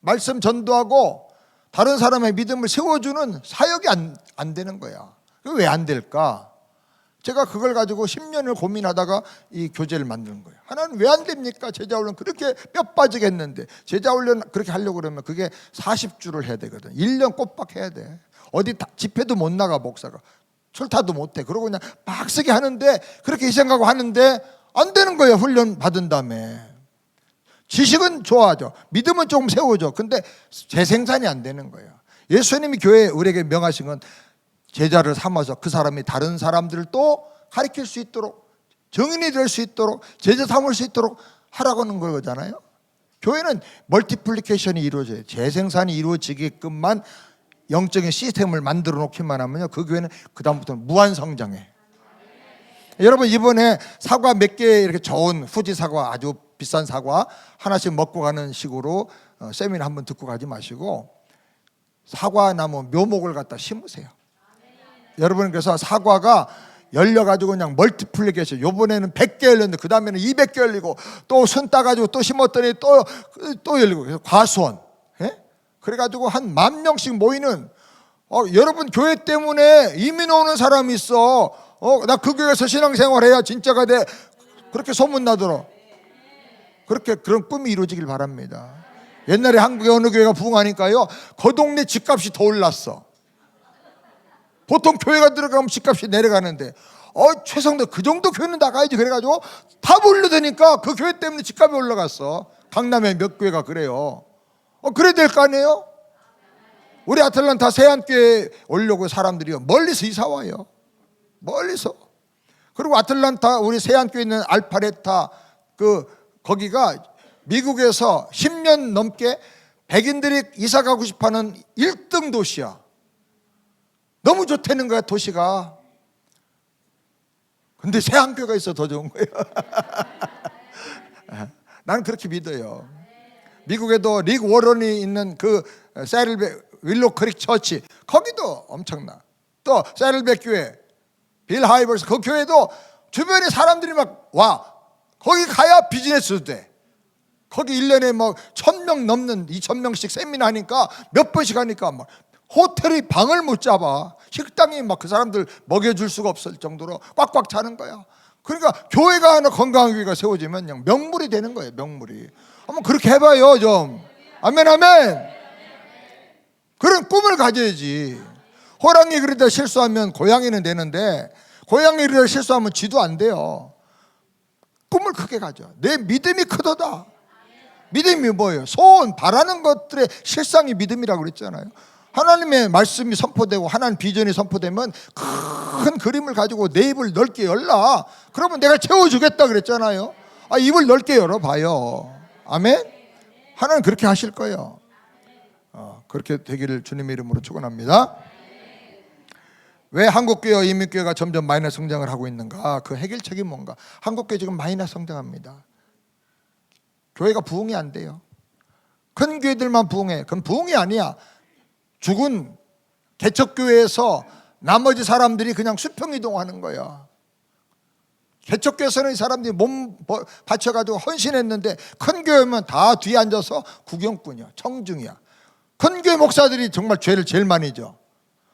말씀 전도하고 다른 사람의 믿음을 세워주는 사역이 안 되는 거야. 왜 안 될까? 제가 그걸 가지고 10년을 고민하다가 이 교재를 만드는 거예요. 하나는 왜 안 됩니까? 제자훈련 그렇게 뼈 빠지게 했는데. 제자훈련 그렇게 하려고 그러면 그게 40주를 해야 되거든. 1년 꼬박 해야 돼. 어디 집회도 못 나가, 목사가. 출타도 못 해. 그러고 그냥 막 쓰게 하는데, 그렇게 희생하고 하는데 안 되는 거예요. 훈련 받은 다음에. 지식은 좋아하죠. 믿음은 조금 세워줘. 근데 재생산이 안 되는 거예요. 예수님이 교회에 우리에게 명하신 건 제자를 삼아서 그 사람이 다른 사람들을 또 가르칠 수 있도록, 정인이 될 수 있도록, 제자 삼을 수 있도록 하라고 하는 거잖아요. 교회는 멀티플리케이션이 이루어져요. 재생산이 이루어지게끔만 영적인 시스템을 만들어 놓기만 하면요, 그 교회는 그 다음부터는 무한 성장해. 여러분, 이번에 사과 몇 개 이렇게 좋은 후지 사과, 아주 비싼 사과 하나씩 먹고 가는 식으로 세미나 한번 듣고 가지 마시고 사과 나무 묘목을 갖다 심으세요. 여러분, 그래서 사과가 열려가지고 그냥 멀티플리케이션, 요번에는 100개 열렸는데 그 다음에는 200개 열리고 또 순 따가지고 또 심었더니 또 열리고. 그래서 과수원, 예? 그래가지고 한 10,000명씩 모이는, 여러분 교회 때문에 이민 오는 사람이 있어. 나 그 교회에서 신앙생활 해야 진짜가 돼. 그렇게 소문나더라. 그렇게 그런 꿈이 이루어지길 바랍니다. 옛날에 한국의 어느 교회가 부흥하니까요, 그 동네 집값이 더 올랐어. 보통 교회가 들어가면 집값이 내려가는데 최성도 그 정도 교회는 나가야지. 그래가지고 다 몰려드니까 그 교회 때문에 집값이 올라갔어. 강남에 몇 교회가 그래요. 그래야 될 거 아니에요? 우리 아틀란타 세안교회 오려고 사람들이요, 멀리서 이사 와요. 멀리서. 그리고 아틀란타 우리 세안교회 있는 알파레타, 거기가 미국에서 10년 넘게 백인들이 이사 가고 싶어하는 1등 도시야. 너무 좋다는 거야, 도시가. 근데 새 한교가 있어 더 좋은 거예요. 나는 그렇게 믿어요. 미국에도 릭 워런이 있는 그 세를백 윌로 크릭 처치, 거기도 엄청나. 또 세를백 교회, 빌 하이버스, 그 교회도 주변에 사람들이 막 와. 거기 가야 비즈니스도 돼. 거기 1년에 뭐 1,000명 넘는 2,000명씩 세미나 하니까 몇 번씩 하니까 막 호텔이 방을 못 잡아. 식당이 막 그 사람들 먹여줄 수가 없을 정도로 꽉꽉 차는 거야. 그러니까 교회가 하나, 건강한 교회가 세워지면 그냥 명물이 되는 거예요. 명물이. 한번 그렇게 해봐요 좀. 아멘 아멘. 그런 꿈을 가져야지. 호랑이 그러다 실수하면 고양이는 되는데, 고양이 그러다 실수하면 쥐도 안 돼요. 꿈을 크게 가져. 내 믿음이 크도다. 믿음이 뭐예요? 소원 바라는 것들의 실상이 믿음이라고 그랬잖아요. 하나님의 말씀이 선포되고 하나님 비전이 선포되면 큰 그림을 가지고 내 입을 넓게 열라. 그러면 내가 채워주겠다 그랬잖아요. 입을 넓게 열어봐요. 아멘. 하나님 그렇게 하실 거예요. 그렇게 되기를 주님의 이름으로 축원합니다. 왜 한국교회와 이민교회가 점점 마이너스 성장을 하고 있는가? 그 해결책이 뭔가? 한국교회 지금 마이너스 성장합니다. 교회가 부흥이 안 돼요. 큰 교회들만 부흥해. 그건 부흥이 아니야. 죽은 개척교회에서 나머지 사람들이 그냥 수평이동하는 거야. 개척교회에서는 이 사람들이 몸 바쳐가지고 헌신했는데, 큰 교회면 다 뒤에 앉아서 구경꾼이야. 청중이야. 큰 교회 목사들이 정말 죄를 제일 많이 져.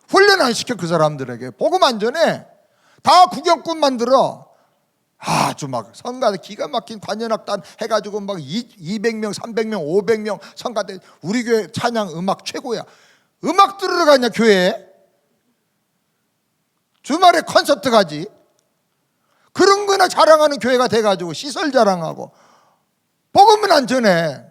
훈련 안 시켜. 그 사람들에게 복음 안 전해. 다 구경꾼 만들어. 아주 막 성가대 기가 막힌 관현악단 해가지고 막 200명, 300명, 500명 성가대. 우리 교회 찬양 음악 최고야. 음악 들으러 가냐 교회에? 주말에 콘서트 가지. 그런 거나 자랑하는 교회가 돼가지고 시설 자랑하고 복음은 안 전해.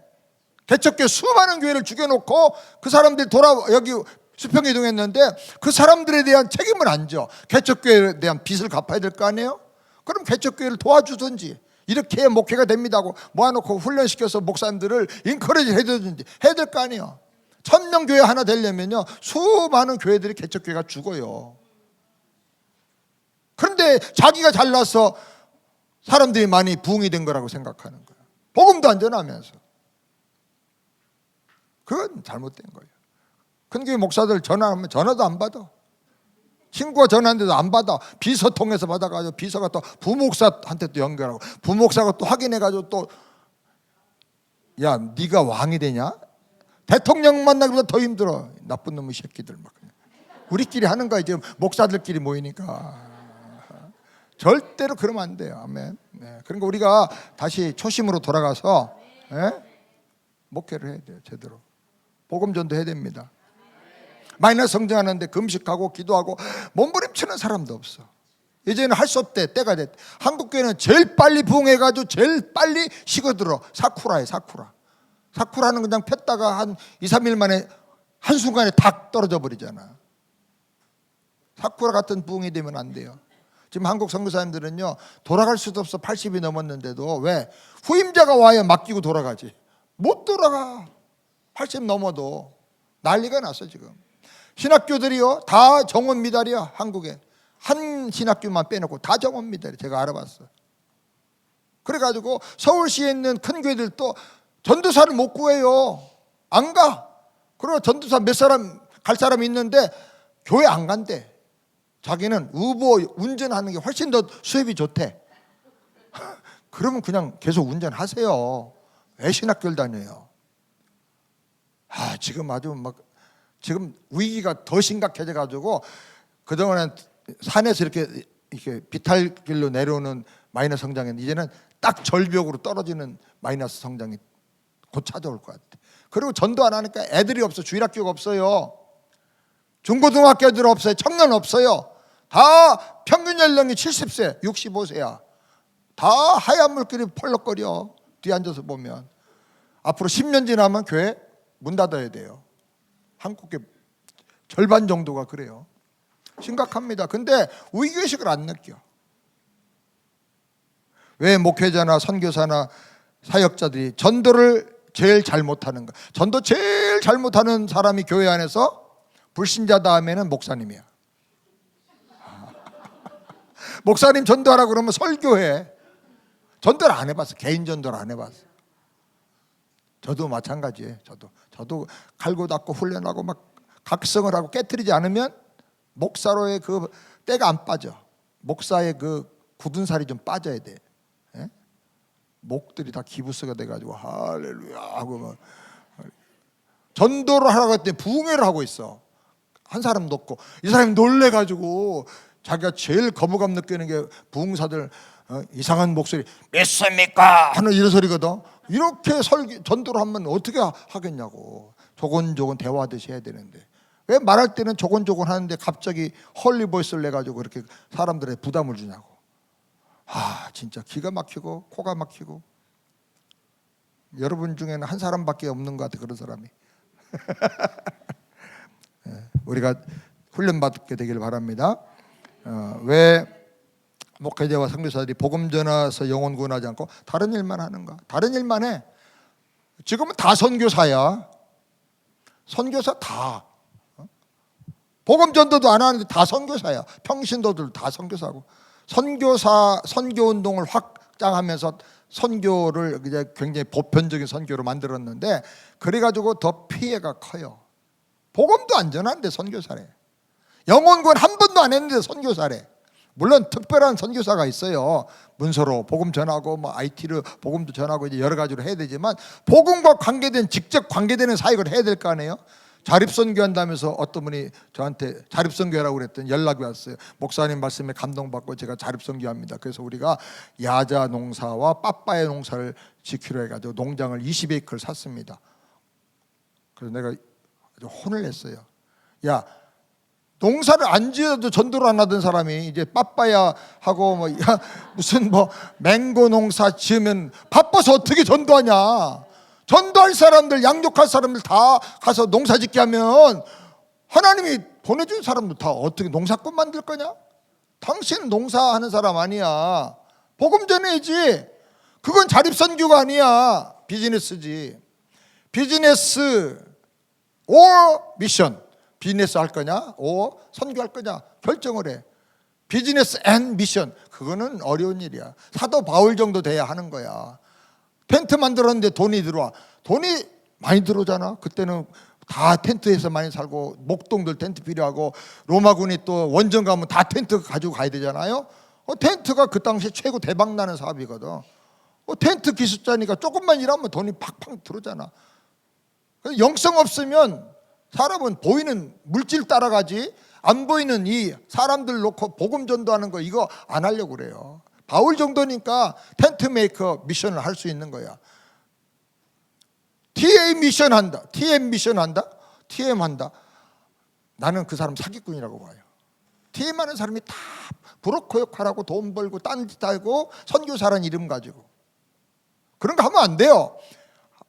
개척교회 수많은 교회를 죽여놓고 그 사람들이 여기 수평이동했는데 그 사람들에 대한 책임을 안 져. 개척교회에 대한 빚을 갚아야 될 거 아니에요? 그럼 개척교회를 도와주든지, 이렇게 목회가 됩니다 하고 모아놓고 훈련시켜서 목사님들을 인커리지 해주든지 해야 될 거 아니에요. 1,000명 교회 하나 되려면요 수많은 교회들이 개척교회가 죽어요. 그런데 자기가 잘나서 사람들이 많이 부흥이 된 거라고 생각하는 거예요. 복음도 안 전하면서. 그건 잘못된 거예요. 큰 교회 목사들 전화하면 전화도 안 받아. 친구가 전화하는데도 안 받아. 비서 통해서 받아가지고 비서가 또 부목사한테 또 연결하고, 부목사가 또 확인해가지고 또, 야 네가 왕이 되냐? 대통령 만나기보다 더 힘들어. 나쁜 놈의 새끼들 막. 우리끼리 하는 거야. 지금 목사들끼리 모이니까. 절대로 그러면 안 돼요. 아멘. 네. 그러니까 우리가 다시 초심으로 돌아가서 목회를 해야 돼요. 제대로. 복음전도 해야 됩니다. 마이너스 성장하는데 금식하고 기도하고 몸부림치는 사람도 없어. 이제는 할 수 없대. 때가 됐대. 한국교회는 제일 빨리 부흥해가지고 제일 빨리 식어들어. 사쿠라에 사쿠라. 사쿠라는 그냥 폈다가 한 2, 3일 만에 한순간에 탁 떨어져 버리잖아. 사쿠라 같은 부흥이 되면 안 돼요. 지금 한국 선교사님들은요 돌아갈 수도 없어. 80이 넘었는데도. 왜? 후임자가 와야 맡기고 돌아가지. 못 돌아가. 80 넘어도. 난리가 났어 지금. 신학교들이요 다 정원 미달이야. 한국에 한 신학교만 빼놓고 다 정원 미달이야. 제가 알아봤어. 그래가지고 서울시에 있는 큰 교회들도 전도사를 못 구해요. 안 가. 그리고 전도사 몇 사람 갈 사람이 있는데 교회 안 간대. 자기는 우보 운전하는 게 훨씬 더 수입이 좋대. 그러면 그냥 계속 운전하세요. 왜 신학교를 다녀요? 지금 아주 막 지금 위기가 더 심각해져 가지고 그동안은 산에서 이렇게 비탈길로 내려오는 마이너스 성장인데 이제는 딱 절벽으로 떨어지는 마이너스 성장이 곧 찾아올 것 같아. 그리고 전도 안 하니까 애들이 없어. 주일학교가 없어요. 중고등학교들 없어요. 청년 없어요. 다 평균 연령이 70세, 65세야. 다 하얀 물길이 펄럭거려. 뒤에 앉아서 보면. 앞으로 10년 지나면 교회 문 닫아야 돼요. 한국의 절반 정도가 그래요. 심각합니다. 근데 위기의식을 안 느껴. 왜 목회자나 선교사나 사역자들이 전도를 제일 잘못하는 거. 전도 제일 잘못하는 사람이 교회 안에서 불신자 다음에는 목사님이야. 목사님 전도하라 그러면 설교해. 전도를 안 해봤어. 개인 전도를 안 해봤어. 저도 마찬가지예요. 저도 갈고 닦고 훈련하고 막 각성을 하고 깨트리지 않으면 목사로의 그 때가 안 빠져. 목사의 그 굳은 살이 좀 빠져야 돼. 예? 목들이 다 기부스가 돼가지고 할렐루야 하고 막 전도를 하라고 했더니 부흥회를 하고 있어. 한 사람 놓고 이 사람이 놀래가지고 자기가 제일 거부감 느끼는 게 부흥사들 이상한 목소리 믿습니까? 하는 이런 소리거든. 이렇게 전도를 하면 어떻게 하겠냐고. 조곤조곤 대화하듯이 해야 되는데 왜 말할 때는 조곤조곤 하는데 갑자기 헐리보이스를 내가지고 그렇게 사람들의 부담을 주냐고. 진짜 기가 막히고 코가 막히고. 여러분 중에는 한 사람밖에 없는 것 같아 그런 사람이. 우리가 훈련받게 되길 바랍니다. 왜 목회자와 선교사들이 복음 전하서 영혼 구원하지 않고 다른 일만 하는가? 다른 일만 해. 지금은 다 선교사야. 선교사 다. 복음 전도도 안 하는데 다 선교사야. 평신도들 다 선교사고. 선교 운동을 확장하면서 선교를 이제 굉장히 보편적인 선교로 만들었는데 그래가지고 더 피해가 커요. 복음도 안 전하는데 선교사래. 영혼 구원 한 번도 안 했는데 선교사래. 물론 특별한 선교사가 있어요. 문서로 복음 전하고 뭐 IT로 복음도 전하고 이제 여러 가지로 해야 되지만 복음과 관계된 직접 관계되는 사역을 해야 될 거 아니에요. 자립선교한다면서 어떤 분이 저한테 자립선교라고 그랬더니 연락이 왔어요. 목사님 말씀에 감동받고 제가 자립선교합니다. 그래서 우리가 야자 농사와 빠빠야 농사를 지키려 해가지고 농장을 20에이크를 샀습니다. 그래서 내가 아주 혼을 냈어요. 야, 농사를 안 지어도 전도를 안 하던 사람이 이제 빠빠야 하고 뭐 무슨 뭐 맹고 농사 지으면 바빠서 어떻게 전도하냐. 전도할 사람들, 양육할 사람들 다 가서 농사 짓게 하면 하나님이 보내준 사람들 다 어떻게 농사꾼 만들 거냐? 당신은 농사하는 사람 아니야. 복음 전해야지. 그건 자립선교가 아니야. 비즈니스지. 비즈니스 오 미션. 비즈니스 할 거냐? 오 선교할 거냐? 결정을 해. 비즈니스 앤 미션. 그거는 어려운 일이야. 사도 바울 정도 돼야 하는 거야. 텐트 만들었는데 돈이 들어와. 돈이 많이 들어오잖아. 그때는 다 텐트에서 많이 살고 목동들 텐트 필요하고 로마군이 또 원정 가면 다 텐트 가지고 가야 되잖아요. 텐트가 그 당시에 최고 대박 나는 사업이거든. 텐트 기술자니까 조금만 일하면 돈이 팍팍 들어오잖아. 영성 없으면 사람은 보이는 물질 따라가지 안 보이는 이 사람들 놓고 복음 전도하는 거 이거 안 하려고 그래요. 바울 정도니까 텐트 메이커 미션을 할 수 있는 거야. TA 미션 한다. TM 미션 한다. TM 한다. 나는 그 사람 사기꾼이라고 봐요. TM 하는 사람이 다 브로커 역할하고 돈 벌고 딴짓 하고 선교사라는 이름 가지고 그런 거 하면 안 돼요.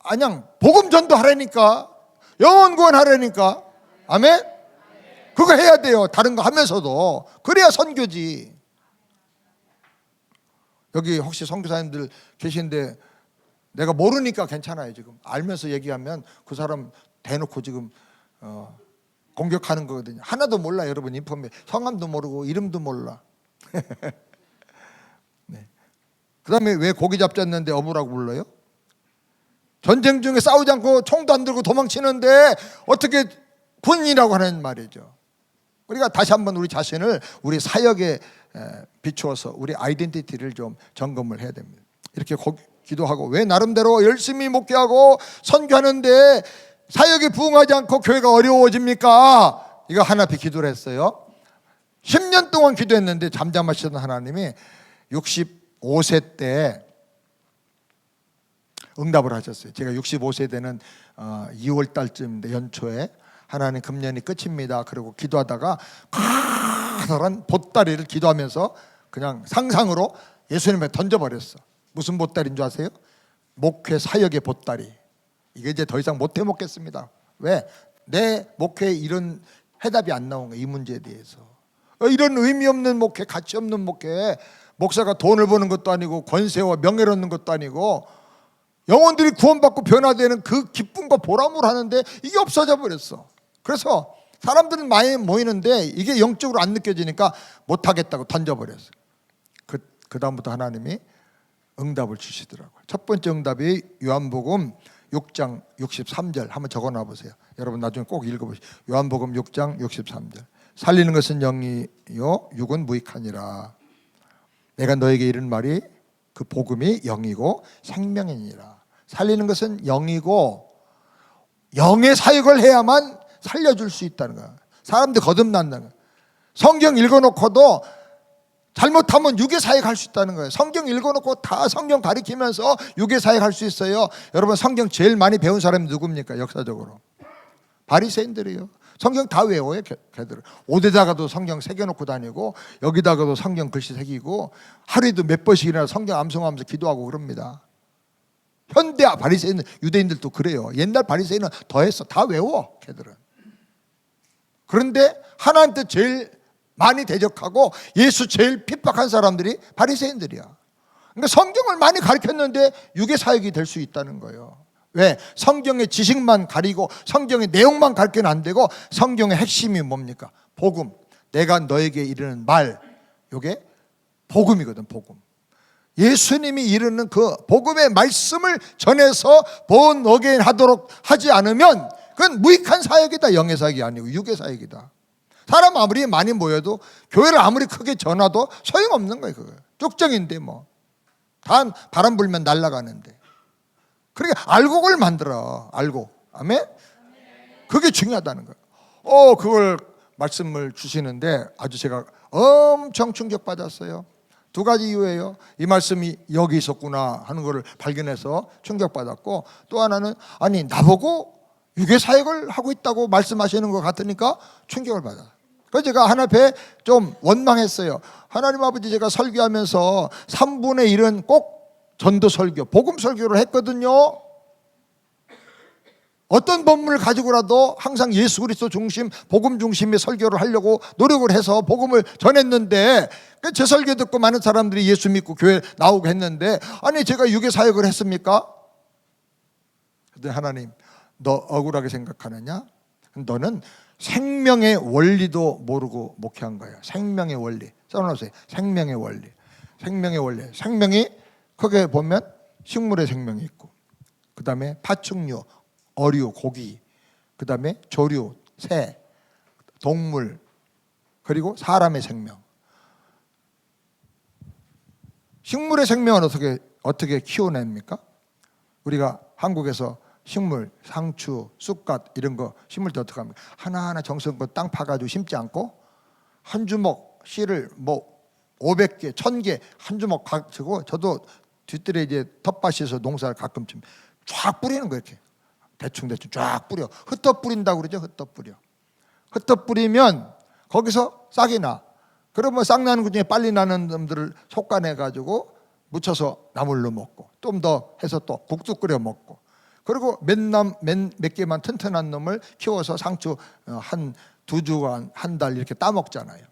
그냥 복음 전도하라니까. 영혼 구원하라니까. 아멘? 그거 해야 돼요. 다른 거 하면서도. 그래야 선교지. 여기 혹시 선교사님들 계신데 내가 모르니까 괜찮아요. 지금 알면서 얘기하면 그 사람 대놓고 지금 공격하는 거거든요. 하나도 몰라 여러분. 인포메 성함도 모르고 이름도 몰라. 네. 그 다음에 왜 고기 잡혔는데 어부라고 불러요? 전쟁 중에 싸우지 않고 총도 안 들고 도망치는데 어떻게 군인이라고 하는 말이죠. 우리가 다시 한번 우리 자신을 우리 사역에 비추어서 우리 아이덴티티를 좀 점검을 해야 됩니다. 이렇게 기도하고 왜 나름대로 열심히 목회하고 선교하는데 사역에 부응하지 않고 교회가 어려워집니까? 이거 하나씩 기도를 했어요. 10년 동안 기도했는데 잠잠하시던 하나님이 65세 때 응답을 하셨어요. 제가 65세 되는 2월 달쯤인데 연초에 하나님 금년이 끝입니다. 그리고 기도하다가 커다란 보따리를 기도하면서 그냥 상상으로 예수님에 던져버렸어. 무슨 보따리인 줄 아세요? 목회 사역의 보따리. 이게 이제 더 이상 못 해먹겠습니다. 왜? 내 목회에 이런 해답이 안 나온 거야. 이 문제에 대해서. 이런 의미 없는 목회, 가치 없는 목회, 목사가 돈을 버는 것도 아니고 권세와 명예를 얻는 것도 아니고 영혼들이 구원받고 변화되는 그 기쁨과 보람을 하는데 이게 없어져 버렸어. 그래서 사람들은 많이 모이는데 이게 영적으로 안 느껴지니까 못하겠다고 던져버렸어. 그 다음부터 하나님이 응답을 주시더라고요. 첫 번째 응답이 요한복음 6장 63절 한번 적어놔 보세요. 여러분 나중에 꼭 읽어보세요. 요한복음 6장 63절. 살리는 것은 영이요 육은 무익하니라. 내가 너에게 이른 말이 그 복음이 영이고 생명이니라. 살리는 것은 영이고 영의 사역을 해야만 살려줄 수 있다는 거야. 사람들 거듭난다는 거야. 성경 읽어놓고도 잘못하면 육의 사역할 수 있다는 거예요. 성경 읽어놓고 다 성경 가리키면서 육의 사역할 수 있어요. 여러분 성경 제일 많이 배운 사람이 누굽니까? 역사적으로 바리새인들이에요. 성경 다 외워요. 걔들은 옷에다가도 성경 새겨놓고 다니고 여기다가도 성경 글씨 새기고 하루에도 몇 번씩이나 성경 암송하면서 기도하고 그럽니다. 현대 바리새인 유대인들도 그래요. 옛날 바리새인은 더했어. 다 외워 걔들은. 그런데 하나님한테 제일 많이 대적하고 예수 제일 핍박한 사람들이 바리새인들이야. 그러니까 성경을 많이 가르쳤는데 육의 사역이 될 수 있다는 거예요. 왜? 성경의 지식만 가리고 성경의 내용만 가르치면 안 되고 성경의 핵심이 뭡니까? 복음. 내가 너에게 이르는 말. 이게 복음이거든. 복음. 예수님이 이르는 그 복음의 말씀을 전해서 본 어게인 하도록 하지 않으면 그건 무익한 사역이다. 영의 사역이 아니고 육의 사역이다. 사람 아무리 많이 모여도 교회를 아무리 크게 전화도 소용없는 거예요. 그거 쪽정인데 뭐 다 바람 불면 날아가는데. 그러니까 알곡을 만들어. 알곡. 아멘? 그게 중요하다는 거예요. 그걸 말씀을 주시는데 아주 제가 엄청 충격받았어요. 두 가지 이유예요. 이 말씀이 여기 있었구나 하는 것을 발견해서 충격받았고, 또 하나는 아니 나보고 육의 사역을 하고 있다고 말씀하시는 것 같으니까 충격을 받아요. 그래서 제가 하나님 앞에 좀 원망했어요. 하나님 아버지, 제가 설교하면서 3분의 1은 꼭 전도 설교, 복음 설교를 했거든요. 어떤 본문을 가지고라도 항상 예수 그리스도 중심, 복음 중심의 설교를 하려고 노력을 해서 복음을 전했는데, 제 설교 듣고 많은 사람들이 예수 믿고 교회 나오고 했는데, 아니 제가 육의 사역을 했습니까? 근데 하나님, 너 억울하게 생각하느냐? 너는 생명의 원리도 모르고 목회한 거예요. 생명의 원리. 써놓으세요. 생명의 원리. 생명의 원리. 생명이 크게 보면 식물의 생명이 있고, 그 다음에 파충류, 어류, 고기, 그 다음에 조류, 새, 동물, 그리고 사람의 생명. 식물의 생명은 어떻게 키워냅니까? 우리가 한국에서 식물, 상추, 쑥갓 이런 거 심을 때 어떻게 합니까? 하나하나 정성껏 땅 파가지고 심지 않고 한 주먹 씨를 뭐 500개, 1000개 한 주먹 가지고, 저도 뒷뜰에 이제 텃밭에서 농사를 가끔 좀 쫙 뿌리는 거, 이렇게 대충 쫙 뿌려. 흩어 뿌린다고 그러죠. 흩어 뿌려. 흩어 뿌리면 거기서 싹이 나. 그러면 싹 나는 것 중에 빨리 나는 놈들을 속가내 가지고 묻혀서 나물로 먹고, 좀 더 해서 또 국수 끓여 먹고, 그리고 몇 개만 튼튼한 놈을 키워서 상추 한 2주간 한 달 이렇게 따먹잖아요.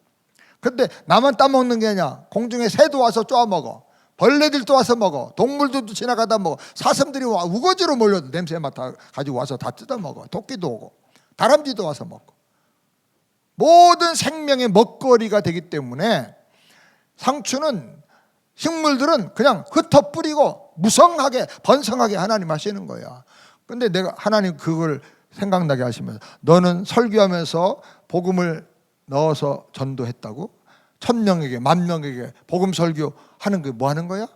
근데 나만 따먹는 게 아니야. 공중에 새도 와서 쪼아먹어, 벌레들도 와서 먹어, 동물들도 지나가다 먹어, 사슴들이 와 우거지로 몰려도 냄새 맡아 가지고 와서 다 뜯어먹어. 토끼도 오고 다람쥐도 와서 먹고. 모든 생명의 먹거리가 되기 때문에 상추는, 식물들은 그냥 흩어 뿌리고 무성하게 번성하게 하나님 하시는 거야. 근데 내가 하나님 그걸 생각나게 하시면서, 너는 설교하면서 복음을 넣어서 전도했다고? 1000명에게, 10,000명에게 복음 설교하는 게 뭐 하는 거야?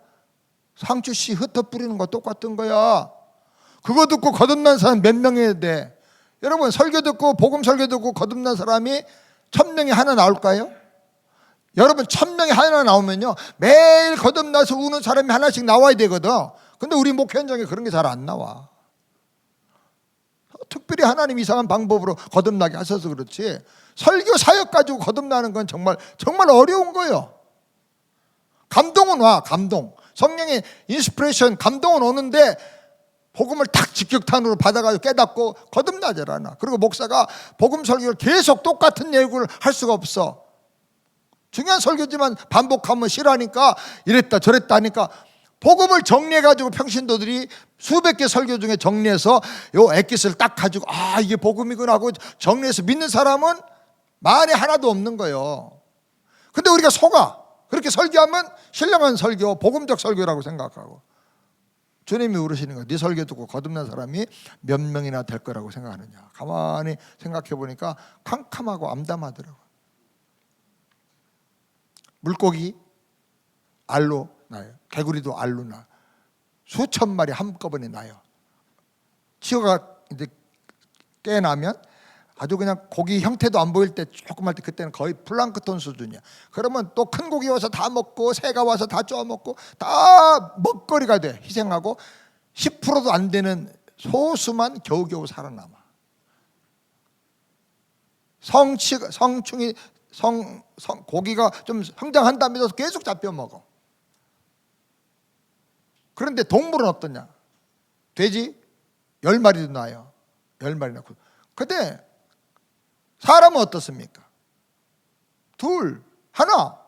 상추씨 흩어 뿌리는 거 똑같은 거야. 그거 듣고 거듭난 사람 몇 명이어야 돼? 여러분, 설교 듣고 복음 설교 듣고 거듭난 사람이 1000명이 하나 나올까요? 여러분, 1000명이 하나 나오면요, 매일 거듭나서 우는 사람이 하나씩 나와야 되거든. 근데 우리 목회 현장에 그런 게 잘 안 나와. 특별히 하나님 이상한 방법으로 거듭나게 하셔서 그렇지, 설교 사역 가지고 거듭나는 건 정말 어려운 거예요. 감동은 와, 감동. 성령의 인스피레이션, 감동은 오는데 복음을 딱 직격탄으로 받아가지고 깨닫고 거듭나질 않아. 그리고 목사가 복음 설교를 계속 똑같은 얘기를 할 수가 없어. 중요한 설교지만 반복하면 싫어하니까 이랬다 저랬다 하니까 복음을 정리해가지고 평신도들이 수백 개 설교 중에 정리해서 요 엑기스를 딱 가지고 이게 복음이구나 하고 정리해서 믿는 사람은 만에 하나도 없는 거예요. 근데 우리가 속아. 그렇게 설교하면 신령한 설교, 복음적 설교라고 생각하고, 주님이 물으시는 거예요. 네 설교 듣고 거듭난 사람이 몇 명이나 될 거라고 생각하느냐. 가만히 생각해 보니까 캄캄하고 암담하더라고요. 물고기 알로 나요. 개구리도 알로 나. 수천 마리 한꺼번에 나요. 치어가 이제 깨나면 아주 그냥 고기 형태도 안 보일 때 조금 할 때 그때는 거의 플랑크톤 수준이야. 그러면 또 큰 고기 와서 다 먹고 새가 와서 다 쪼아 먹고 다 먹거리가 돼. 희생하고 10%도 안 되는 소수만 겨우겨우 살아남아. 고기가 좀 성장한다면서 계속 잡혀 먹어. 그런데 동물은 어떠냐? 돼지 10마리도 나요. 10마리 낳고. 근데 사람은 어떻습니까? 둘, 하나.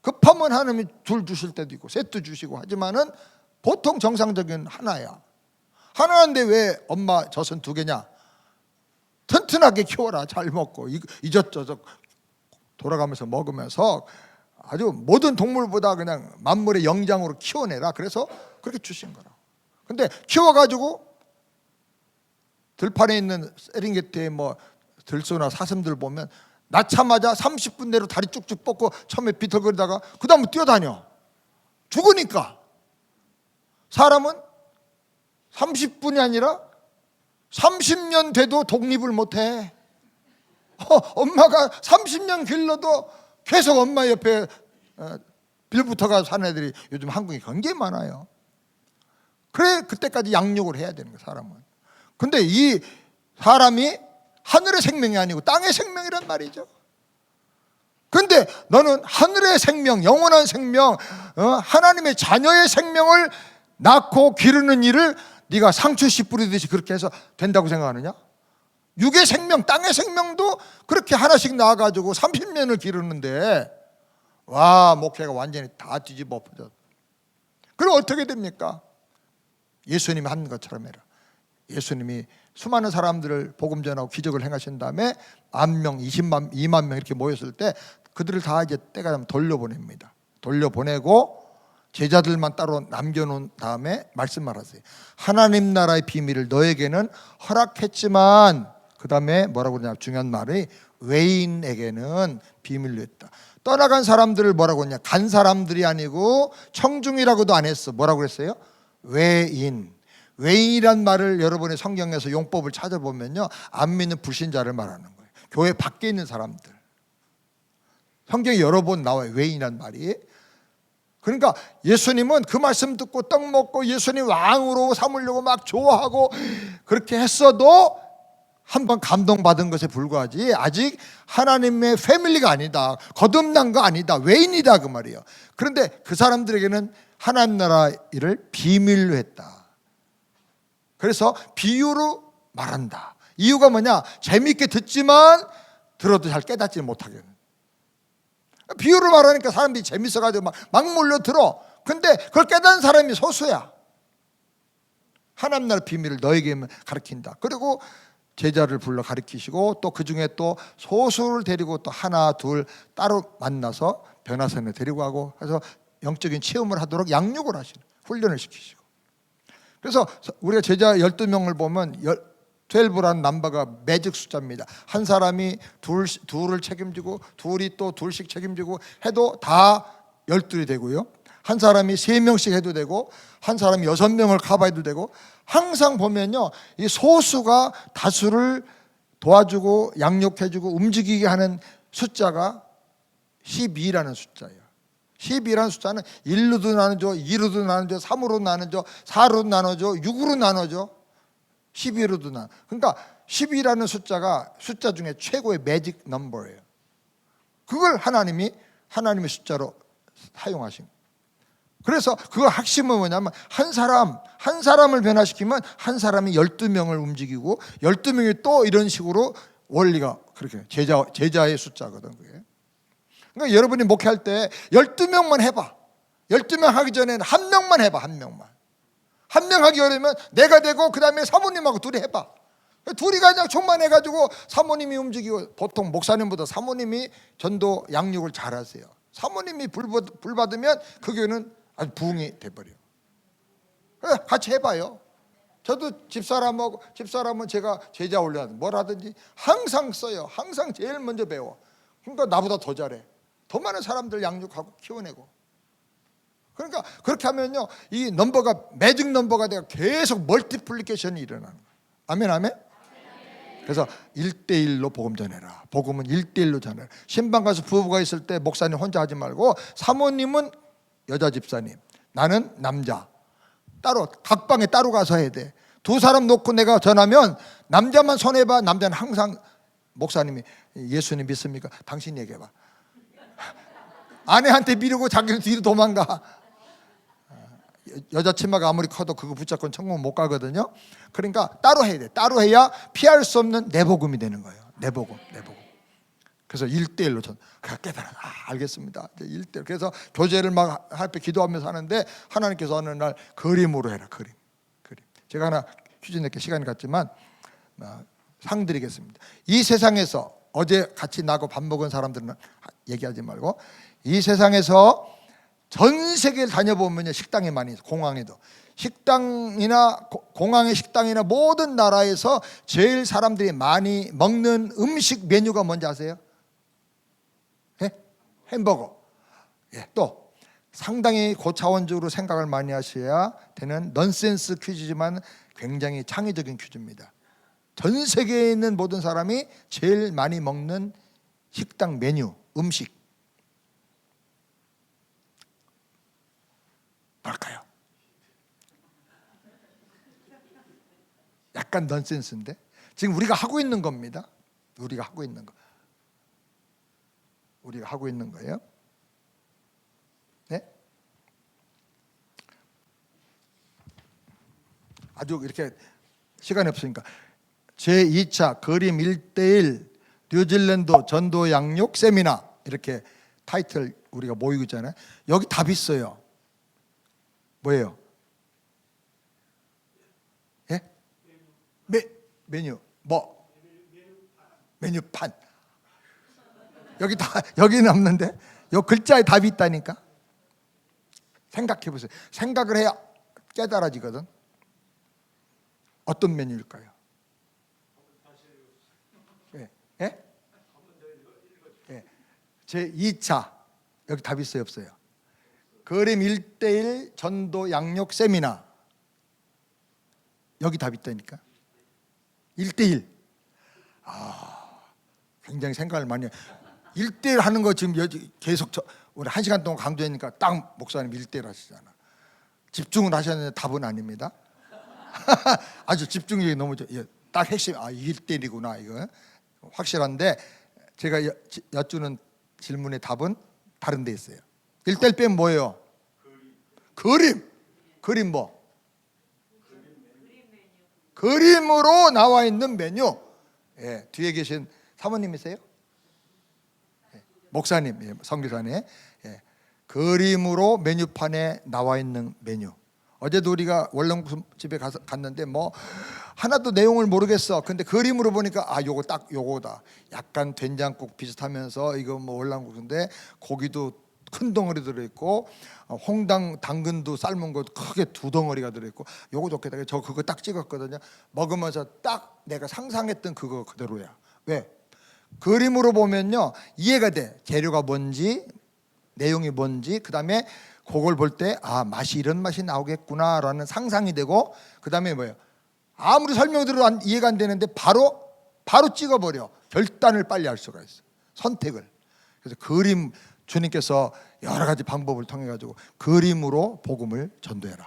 급하면 하나님이 둘 주실 때도 있고 셋도 주시고 하지만은 보통 정상적인 하나야. 하나인데 왜 엄마 젖은 2개냐? 튼튼하게 키워라. 잘 먹고 이것저것 돌아가면서 먹으면서 아주 모든 동물보다 그냥 만물의 영장으로 키워내라. 그래서 그렇게 주신 거라고. 근데 키워가지고 들판에 있는 세렝게티에 뭐 들소나 사슴들 보면 낳자마자 30분 내로 다리 쭉쭉 뻗고 처음에 비틀거리다가 그 다음에 뛰어다녀. 죽으니까. 사람은 30분이 아니라 30년 돼도 독립을 못해. 엄마가 30년 길러도 계속 엄마 옆에 빌붙어가 사는 애들이 요즘 한국에 굉장히 많아요. 그래 그때까지 양육을 해야 되는 거야 사람은. 근데 이 사람이 하늘의 생명이 아니고 땅의 생명이란 말이죠. 근데 너는 하늘의 생명, 영원한 생명, 하나님의 자녀의 생명을 낳고 기르는 일을 네가 상추 씨 뿌리듯이 그렇게 해서 된다고 생각하느냐? 육의 생명, 땅의 생명도 그렇게 하나씩 낳아가지고 30년을 기르는데 와 목회가 완전히 다 뒤집어 엎어졌어. 그럼 어떻게 됩니까? 예수님이 한 것처럼 해라. 예수님이 수많은 사람들을 복음 전하고 기적을 행하신 다음에 1만 명, 2만 명 이렇게 모였을 때 그들을 다 이제 때가 되면 돌려보냅니다. 돌려보내고 제자들만 따로 남겨놓은 다음에 말씀하세요. 하나님 나라의 비밀을 너에게는 허락했지만 그 다음에 뭐라고 그러냐 중요한 말이 외인에게는 비밀로 했다. 떠나간 사람들을 뭐라고 했냐? 간 사람들이 아니고 청중이라고도 안 했어. 뭐라고 그랬어요? 외인. 외인이란 말을 여러분의 성경에서 용법을 찾아보면요 안 믿는 불신자를 말하는 거예요. 교회 밖에 있는 사람들. 성경에 여러 번 나와요 외인이란 말이. 그러니까 예수님은 그 말씀 듣고 떡 먹고 예수님 왕으로 삼으려고 막 좋아하고 그렇게 했어도 한번 감동받은 것에 불과하지 아직 하나님의 패밀리가 아니다. 거듭난 거 아니다. 외인이다 그 말이에요. 그런데 그 사람들에게는 하나님 나라 일을 비밀로 했다. 그래서 비유로 말한다. 이유가 뭐냐? 재미있게 듣지만 들어도 잘 깨닫지 못하게. 비유로 말하니까 사람들이 재밌어가지고 막 몰려 들어. 근데 그걸 깨닫는 사람이 소수야. 하나님 나라 비밀을 너에게 가르친다. 그리고 제자를 불러 가르치시고 또 그 중에 또 소수를 데리고 또 하나 둘 따로 만나서 변화선에 데리고 가고 해서 영적인 체험을 하도록 양육을 하시는 훈련을 시키시고. 그래서 우리가 제자 12명을 보면 12라는 넘버가 매직 숫자입니다. 한 사람이 둘을 책임지고 둘이 또 둘씩 책임지고 해도 다 12이 되고요. 한 사람이 3명씩 해도 되고 한 사람이 6명을 커버해도 되고 항상 보면요 이 소수가 다수를 도와주고 양육해주고 움직이게 하는 숫자가 12라는 숫자예요. 12라는 숫자는 1로도 나눠져 2로도 나눠져 3으로 나눠져 4로 나눠져 6으로 나눠져 12로도 나눠. 그러니까 12라는 숫자가 숫자 중에 최고의 매직 넘버예요. 그걸 하나님의 숫자로 사용하신 거예요. 그래서 그 핵심은 뭐냐면 한 사람을 변화시키면 한 사람이 12명을 움직이고 12명이 또 이런 식으로 원리가 그렇게 제자의 숫자거든 그게. 그러니까 여러분이 목회할 때 12명만 해봐. 12명 하기 전에는 한 명만 해봐. 한 명만. 한 명 하기 어려우면 내가 되고 그 다음에 사모님하고 둘이 해봐. 둘이 그냥 총만해가지고 사모님이 움직이고, 보통 목사님보다 사모님이 전도 양육을 잘하세요. 사모님이 불 받으면 그 교회는 아주 부흥이 돼버려요. 같이 해봐요. 저도 집사람은 제가 제자 훈련 뭘 하든지 항상 써요. 항상 제일 먼저 배워. 그러니까 나보다 더 잘해. 더 많은 사람들 양육하고 키워내고. 그러니까 그렇게 하면요, 이 넘버가 매직 넘버가 돼서 계속 멀티플리케이션이 일어나는 거예요. 아멘, 아멘. 그래서 1대1로 복음 전해라. 복음은 1대1로 전해라. 신방 가서 부부가 있을 때 목사님 혼자 하지 말고, 사모님은 여자 집사님, 나는 남자, 따로 각 방에 따로 가서 해야 돼. 두 사람 놓고 내가 전하면 남자만 손해봐. 남자는 항상 목사님이 예수님 믿습니까? 당신 얘기해봐. 아내한테 미루고 자기는 뒤로 도망가. 여자 치마가 아무리 커도 그거 붙잡고 천국 못 가거든요. 그러니까 따로 해야 돼. 따로 해야 피할 수 없는 내복음이 되는 거예요. 내복음. 그래서 1대1로 전 깨달아. 알겠습니다. 1대1. 그래서 교제를 막 할때 기도하면서 하는데, 하나님께서 어느 날 그림으로 해라. 그림. 제가 하나 퀴즈 내게 시간이 갔지만 상 드리겠습니다. 이 세상에서, 어제 같이 나고 밥 먹은 사람들은 얘기하지 말고, 이 세상에서 전 세계를 다녀보면요, 식당이 많이 있어요. 공항에도 식당이나 공항의 식당이나 모든 나라에서 제일 사람들이 많이 먹는 음식 메뉴가 뭔지 아세요? 예? 햄버거. 예, 또 상당히 고차원적으로 생각을 많이 하셔야 되는 넌센스 퀴즈지만 굉장히 창의적인 퀴즈입니다. 전 세계에 있는 모든 사람이 제일 많이 먹는 식당 메뉴, 음식 뭘까요? 약간 넌센스인데 지금 우리가 하고 있는 겁니다. 우리가 하고 있는 거예요. 네? 아주 이렇게 시간이 없으니까 제2차 그림 1대1 뉴질랜드 전도 양육 세미나, 이렇게 타이틀 우리가 모이고 있잖아요. 여기 답이 있어요. 뭐예요? 예? 메뉴. 뭐? 메뉴판. 여기는 없는데 요 글자에 답이 있다니까. 생각해 보세요. 생각을 해야 깨달아지거든. 어떤 메뉴일까요? 예? 예. 제2차 여기 답이 있어요, 없어요? 그림 1대1 전도 양육 세미나, 여기 답이 있다니까. 1대1. 굉장히 생각을 많이 해요. 1대1 하는 거 지금 계속 우리 1시간 동안 강조하니까 딱 목사님 1대1 하시잖아. 집중을 하셨는데 답은 아닙니다. 아주 집중력이 너무 딱 핵심. 1대1이구나 이거 확실한데, 제가 여쭈는 질문의 답은 다른 데 있어요. 1대1 빼면 뭐예요? 그림 뭐? 그림으로 나와 있는 메뉴. 예, 뒤에 계신 사모님이세요? 예, 목사님, 예, 선교사님. 예, 그림으로 메뉴판에 나와 있는 메뉴. 어제도 우리가 월남국 집에 갔는데 뭐 하나도 내용을 모르겠어. 근데 그림으로 보니까 요거 딱 요거다. 약간 된장국 비슷하면서 이거 뭐 월남국인데 고기도 큰 덩어리 들어있고, 홍당 당근도 삶은 거 크게 2덩어리가 들어있고, 요거 좋겠다. 저 그거 딱 찍었거든요. 먹으면서 딱 내가 상상했던 그거 그대로야. 왜? 그림으로 보면요 이해가 돼. 재료가 뭔지, 내용이 뭔지, 그 다음에 그걸 볼 때 맛이 이런 맛이 나오겠구나라는 상상이 되고, 그 다음에 뭐예요? 아무리 설명 들어도 이해가 안 되는데 바로 찍어버려. 결단을 빨리 할 수가 있어. 선택을. 그래서 그림, 주님께서 여러 가지 방법을 통해 가지고 그림으로 복음을 전도해라.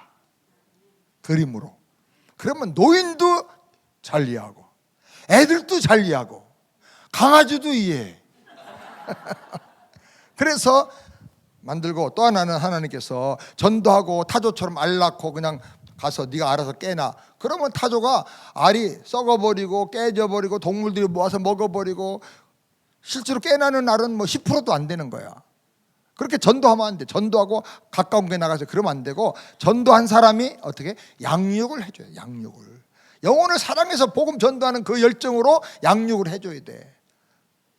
그림으로. 그러면 노인도 잘 이해하고, 애들도 잘 이해하고, 강아지도 이해해. 그래서 만들고, 또 하나는 하나님께서 전도하고 타조처럼 알 낳고 그냥 가서 네가 알아서 깨나, 그러면 타조가 알이 썩어버리고 깨져버리고 동물들이 모아서 먹어버리고, 실제로 깨나는 알은 뭐 10%도 안 되는 거야. 그렇게 전도하면 안 돼. 전도하고 가까운 게 나가서 그러면 안 되고, 전도한 사람이 어떻게 양육을 해줘요. 양육을. 영혼을 사랑해서 복음 전도하는 그 열정으로 양육을 해줘야 돼.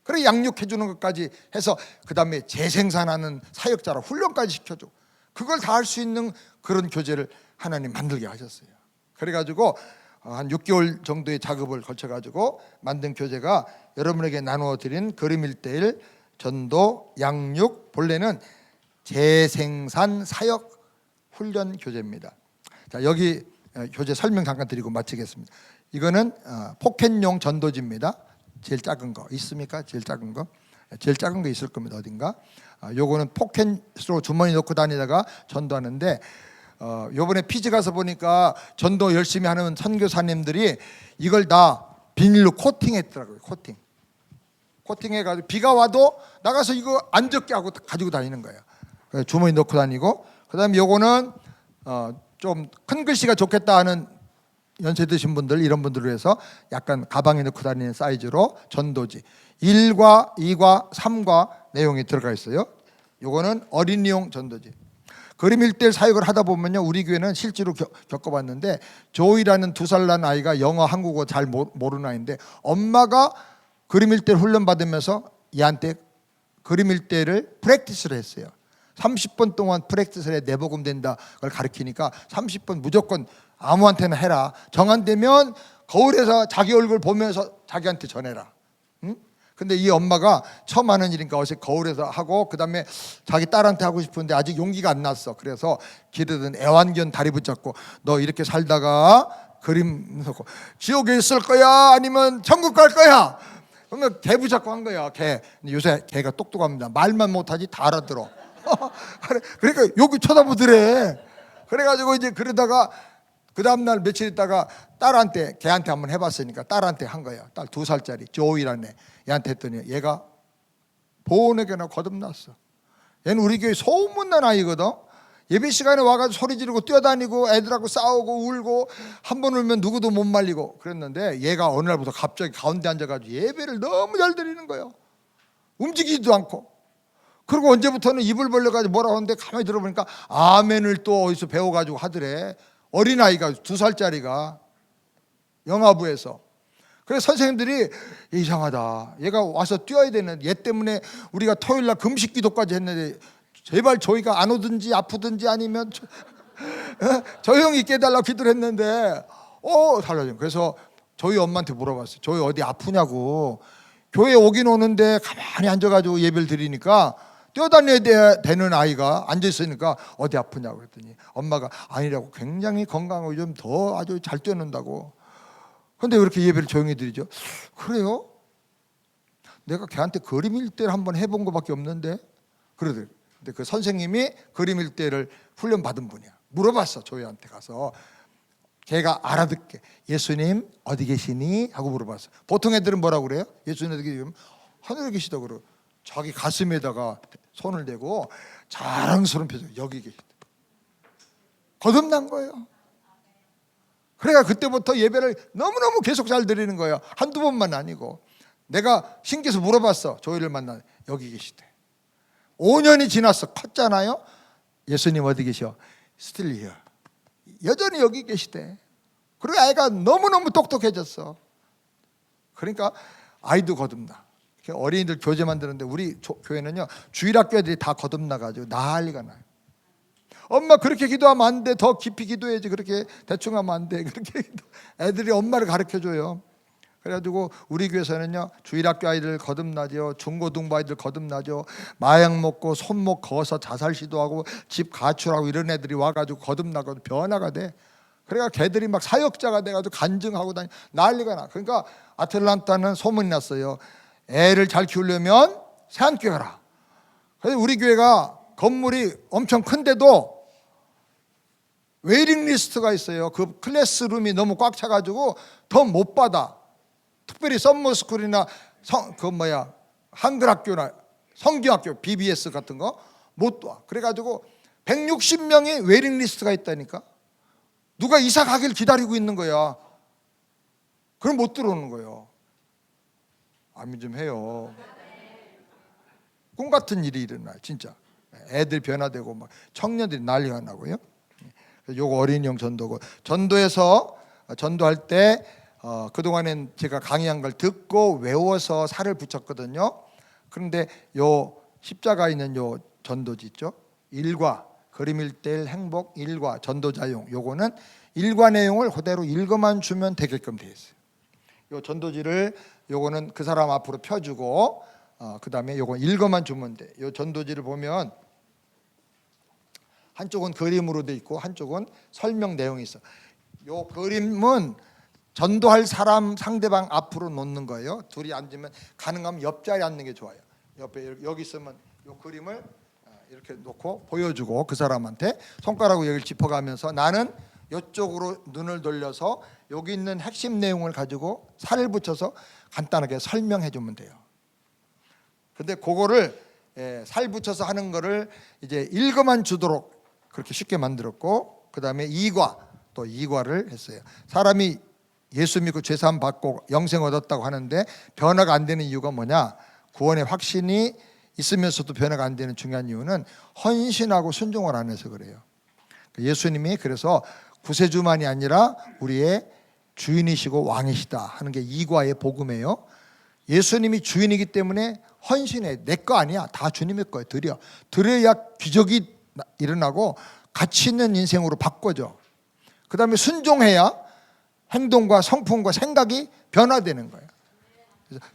그래 양육해 주는 것까지 해서 그 다음에 재생산하는 사역자라 훈련까지 시켜줘. 그걸 다 할 수 있는 그런 교제를 하나님 만들게 하셨어요. 그래가지고 한 6개월 정도의 작업을 거쳐가지고 만든 교재가 여러분에게 나누어 드린 그림 1:1 전도 양육, 본래는 재생산 사역 훈련 교재입니다. 자, 여기 교재 설명 잠깐 드리고 마치겠습니다. 이거는 포켓용 전도지입니다. 제일 작은 거 있습니까? 제일 작은 거? 제일 작은 거 있을 겁니다. 어딘가. 요거는 포켓으로 주머니 넣고 다니다가 전도하는데, 요번에 피지 가서 보니까 전도 열심히 하는 선교사님들이 이걸 다 비닐로 코팅했더라고요. 코팅해가지고 비가 와도 나가서 이거 안 젖게 하고 가지고 다니는 거예요. 주머니 넣고 다니고, 그 다음에 요거는 좀 큰 글씨가 좋겠다 하는 연세 드신 분들, 이런 분들을 위해서 약간 가방에 넣고 다니는 사이즈로 전도지 1과 2과 3과 내용이 들어가 있어요. 요거는 어린이용 전도지. 그림 1:1 사역을 하다 보면요, 우리 교회는 실제로 겪어봤는데, 조이라는 2살 난 아이가 영어 한국어 잘 모르는 아이인데 엄마가 그림 1:1 훈련 받으면서 얘한테 그림 1:1을 프랙티스를 했어요. 30분 동안 프랙티스를 해 내복음 된다 그걸 가르치니까 30분 무조건 아무한테나 해라. 정한되면 거울에서 자기 얼굴 보면서 자기한테 전해라. 응? 근데 이 엄마가 처음 하는 일이니까 어제 거울에서 하고, 그 다음에 자기 딸한테 하고 싶은데 아직 용기가 안 났어. 그래서 기르던 애완견 다리 붙잡고 너 이렇게 살다가 그림 놓고 지옥에 있을 거야 아니면 천국 갈 거야? 그러면 개 붙잡고 한 거야. 개. 근데 요새 개가 똑똑합니다. 말만 못하지 다 알아들어. 그러니까 여기 쳐다보더래. 그래가지고 이제 그러다가 그 다음날 며칠 있다가 딸한테, 걔한테 한번 해봤으니까 딸한테 한 거야. 딸 2살짜리 조이라네. 얘한테 했더니 얘가 보온에게나 거듭났어. 얘는 우리 교회 소문난 아이거든. 예배 시간에 와가지고 소리 지르고 뛰어다니고 애들하고 싸우고 울고, 한 번 울면 누구도 못 말리고 그랬는데, 얘가 어느 날부터 갑자기 가운데 앉아가지고 예배를 너무 잘 드리는 거예요. 움직이지도 않고. 그리고 언제부터는 입을 벌려가지고 뭐라고 하는데 가만히 들어보니까 아멘을 또 어디서 배워가지고 하더래. 어린아이가 2살짜리가 영화부에서. 그래서 선생님들이 이상하다, 얘가 와서 뛰어야 되는, 얘 때문에 우리가 토요일날 금식 기도까지 했는데 제발 조이가 안 오든지 아프든지 아니면 조용히 있게 해달라고 기도를 했는데 달라져. 그래서 조이 엄마한테 물어봤어요. 조이 어디 아프냐고. 교회 오긴 오는데 가만히 앉아가지고 예배를 드리니까 뛰어다녀야 되는 아이가 앉아있으니까 어디 아프냐고 그랬더니 엄마가 아니라고, 굉장히 건강하고 요즘 더 아주 잘 뛰어논다고. 근데 왜 이렇게 예배를 조용히 드리죠? 그래요? 내가 걔한테 그림 1:1 한번 해본 것밖에 없는데 그러더라고요. 근데 그 선생님이 그림 1:1을 훈련 받은 분이야. 물어봤어. 조이한테 가서 걔가 알아듣게 예수님 어디 계시니? 하고 물어봤어. 보통 애들은 뭐라고 그래요? 예수님 어디 계시면 하늘에 계시다고 그러고 자기 가슴에다가 손을 대고 자랑스러운 표정, 여기 계시다. 거듭난 거예요. 그래가 그때부터 예배를 너무너무 계속 잘 드리는 거예요. 한두 번만 아니고. 내가 신기해서 물어봤어. 조이를 만나, 여기 계시대. 5년이 지났어. 컸잖아요. 예수님 어디 계셔? Still here. 여전히 여기 계시대. 그리고 아이가 너무너무 똑똑해졌어. 그러니까 아이도 거듭나. 어린이들 교재 만드는데 우리 교회는요, 주일학교 애들이 다 거듭나가지고 난리가 나요. 엄마 그렇게 기도하면 안 돼. 더 깊이 기도해야지. 그렇게 대충 하면 안 돼. 그렇게 애들이 엄마를 가르쳐줘요. 그래가지고 우리 교회에서는요, 주일학교 아이들 거듭나죠. 중고등부 아이들 거듭나죠. 마약 먹고 손목 거어서 자살 시도하고 집 가출하고 이런 애들이 와가지고 거듭나고 변화가 돼. 그러니까 걔들이 막 사역자가 돼가지고 간증하고 다니 난리가 나. 그러니까 아틀란타는 소문이 났어요. 애를 잘 키우려면 새한교회 가라. 그래서 우리 교회가 건물이 엄청 큰데도 웨이팅 리스트가 있어요. 그 클래스룸이 너무 꽉 차가지고 더 못 받아. 특별히 썸머스쿨이나 한글학교나 성경학교 BBS 같은 거 못 와. 그래가지고 160명이 웨이팅 리스트가 있다니까. 누가 이사 가길 기다리고 있는 거야. 그럼 못 들어오는 거예요. 아멘 좀 해요. 꿈 같은 일이 일어나요, 진짜. 애들 변화되고 막 청년들이 난리가 나고요. 요거 어린이용 전도고, 전도에서 전도할 때 그동안엔 제가 강의한 걸 듣고 외워서 살을 붙였거든요. 그런데 요 십자가 있는 요 전도지 있죠. 일과 그림 1:1 행복 일과 전도자용, 요거는 일과 내용을 그대로 읽어만 주면 되게끔 되어 있어요. 요 전도지를 요거는 그 사람 앞으로 펴주고 그다음에 요거 읽어만 주면 돼. 요 전도지를 보면 한쪽은 그림으로 돼 있고 한쪽은 설명 내용이 있어. 요 그림은 전도할 사람 상대방 앞으로 놓는 거예요. 둘이 앉으면 가능하면 옆자리에 앉는 게 좋아요. 옆에 여기 있으면 요 그림을 이렇게 놓고 보여주고 그 사람한테 손가락으로 여기를 짚어가면서 나는 이쪽으로 눈을 돌려서 여기 있는 핵심 내용을 가지고 살을 붙여서 간단하게 설명해 주면 돼요. 근데 그거를 살 붙여서 하는 거를 이제 읽어만 주도록 그렇게 쉽게 만들었고, 그 다음에 또 이과를 했어요. 사람이 예수 믿고 죄사함 받고 영생 얻었다고 하는데 변화가 안 되는 이유가 뭐냐? 구원의 확신이 있으면서도 변화가 안 되는 중요한 이유는 헌신하고 순종을 안 해서 그래요. 예수님이 그래서 구세주만이 아니라 우리의 주인이시고 왕이시다 하는 게 이과의 복음이에요. 예수님이 주인이기 때문에 헌신해. 내 거 아니야. 다 주님의 거예요. 드려야 기적이 일어나고 가치 있는 인생으로 바꿔져. 그 다음에 순종해야 행동과 성품과 생각이 변화되는 거예요.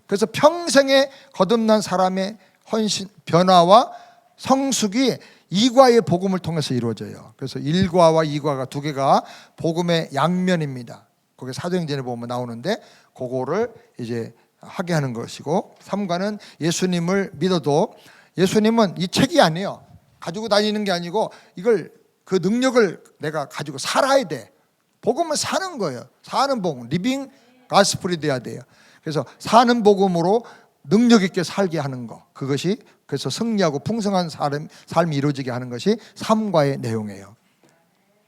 그래서 평생에 거듭난 사람의 헌신, 변화와 성숙이 이과의 복음을 통해서 이루어져요. 그래서 일과와 이과가 두 개가 복음의 양면입니다. 거기 사도행전에 보면 나오는데 그거를 이제 하게 하는 것이고, 3과는 예수님을 믿어도 예수님은 이 책이 아니에요. 가지고 다니는 게 아니고 이걸 그 능력을 내가 가지고 살아야 돼. 복음은 사는 거예요. 사는 복음, 리빙 가스플이 돼야 돼요. 그래서 사는 복음으로 능력 있게 살게 하는 거, 그것이 그래서 승리하고 풍성한 삶이 이루어지게 하는 것이 3과의 내용이에요.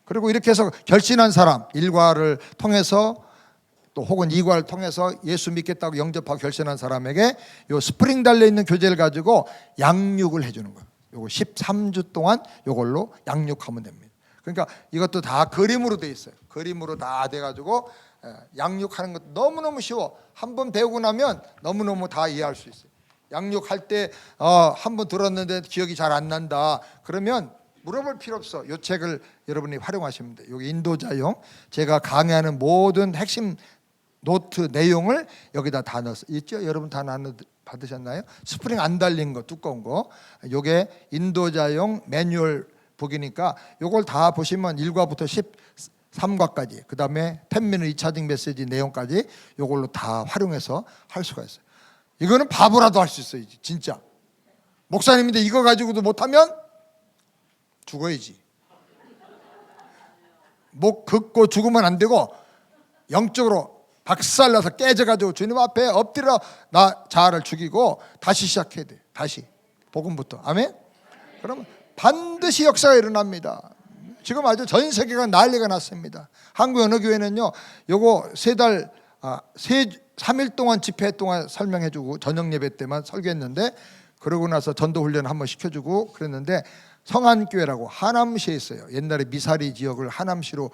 그리고 이렇게 해서 결신한 사람, 1과를 통해서 또 혹은 2과를 통해서 예수 믿겠다고 영접하고 결신한 사람에게 요 스프링 달려있는 교재를 가지고 양육을 해주는 거예요. 요거 13주 동안 요걸로 양육하면 됩니다. 그러니까 이것도 다 그림으로 돼 있어요. 그림으로 다 돼가지고 양육하는 것도 너무너무 쉬워. 한번 배우고 나면 너무너무 다 이해할 수 있어요. 양육할 때 한번 들었는데 기억이 잘 안 난다 그러면 물어볼 필요 없어. 이 책을 여러분이 활용하시면 돼요. 여기 인도자용, 제가 강의하는 모든 핵심 노트 내용을 여기다 다 넣었어요. 있죠? 여러분 다 받으셨나요? 스프링 안 달린 거, 두꺼운 거. 요게 인도자용 매뉴얼 북이니까 요걸 다 보시면 1과부터 13과까지, 그 다음에 10미니트 2차징 메시지 내용까지 요걸로 다 활용해서 할 수가 있어요. 이거는 바보라도 할 수 있어요. 진짜 목사님인데 이거 가지고도 못하면 죽어야지. 목 긋고 죽으면 안 되고 영적으로 박살나서 깨져가지고 주님 앞에 엎드려 나 자아를 죽이고 다시 시작해야 돼. 다시 복음부터. 아멘. 그러면 반드시 역사가 일어납니다. 지금 아주 전 세계가 난리가 났습니다. 한국연합교회는요 요거 3일 동안 집회 동안 설명해주고 저녁 예배 때만 설교했는데, 그러고 나서 전도훈련 한번 시켜주고 그랬는데, 성안교회라고 하남시에 있어요. 옛날에 미사리 지역을 하남시로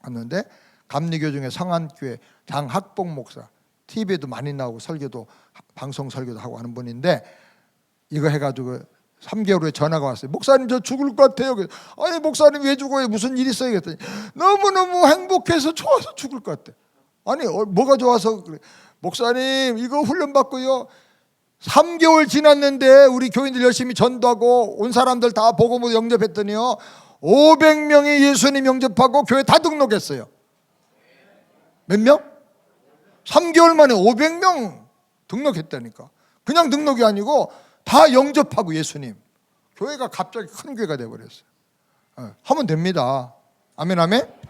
봤는데 감리교 중에 성안교회 장학봉 목사, TV에도 많이 나오고 설교도 방송 설교도 하고 하는 분인데, 이거 해가지고 3개월 후에 전화가 왔어요. 목사님 저 죽을 것 같아요. 아니 목사님 왜 죽어요? 무슨 일 있어요? 그랬더니 너무너무 행복해서 좋아서 죽을 것 같아. 아니 뭐가 좋아서 그래? 목사님 이거 훈련 받고요 3개월 지났는데 우리 교인들 열심히 전도하고 온 사람들 다 복음으로 영접했더니요 500명이 예수님 영접하고 교회 다 등록했어요. 몇 명? 3개월 만에 500명 등록했다니까. 그냥 등록이 아니고 다 영접하고 예수님. 교회가 갑자기 큰 교회가 돼버렸어요. 하면 됩니다. 아멘 아멘.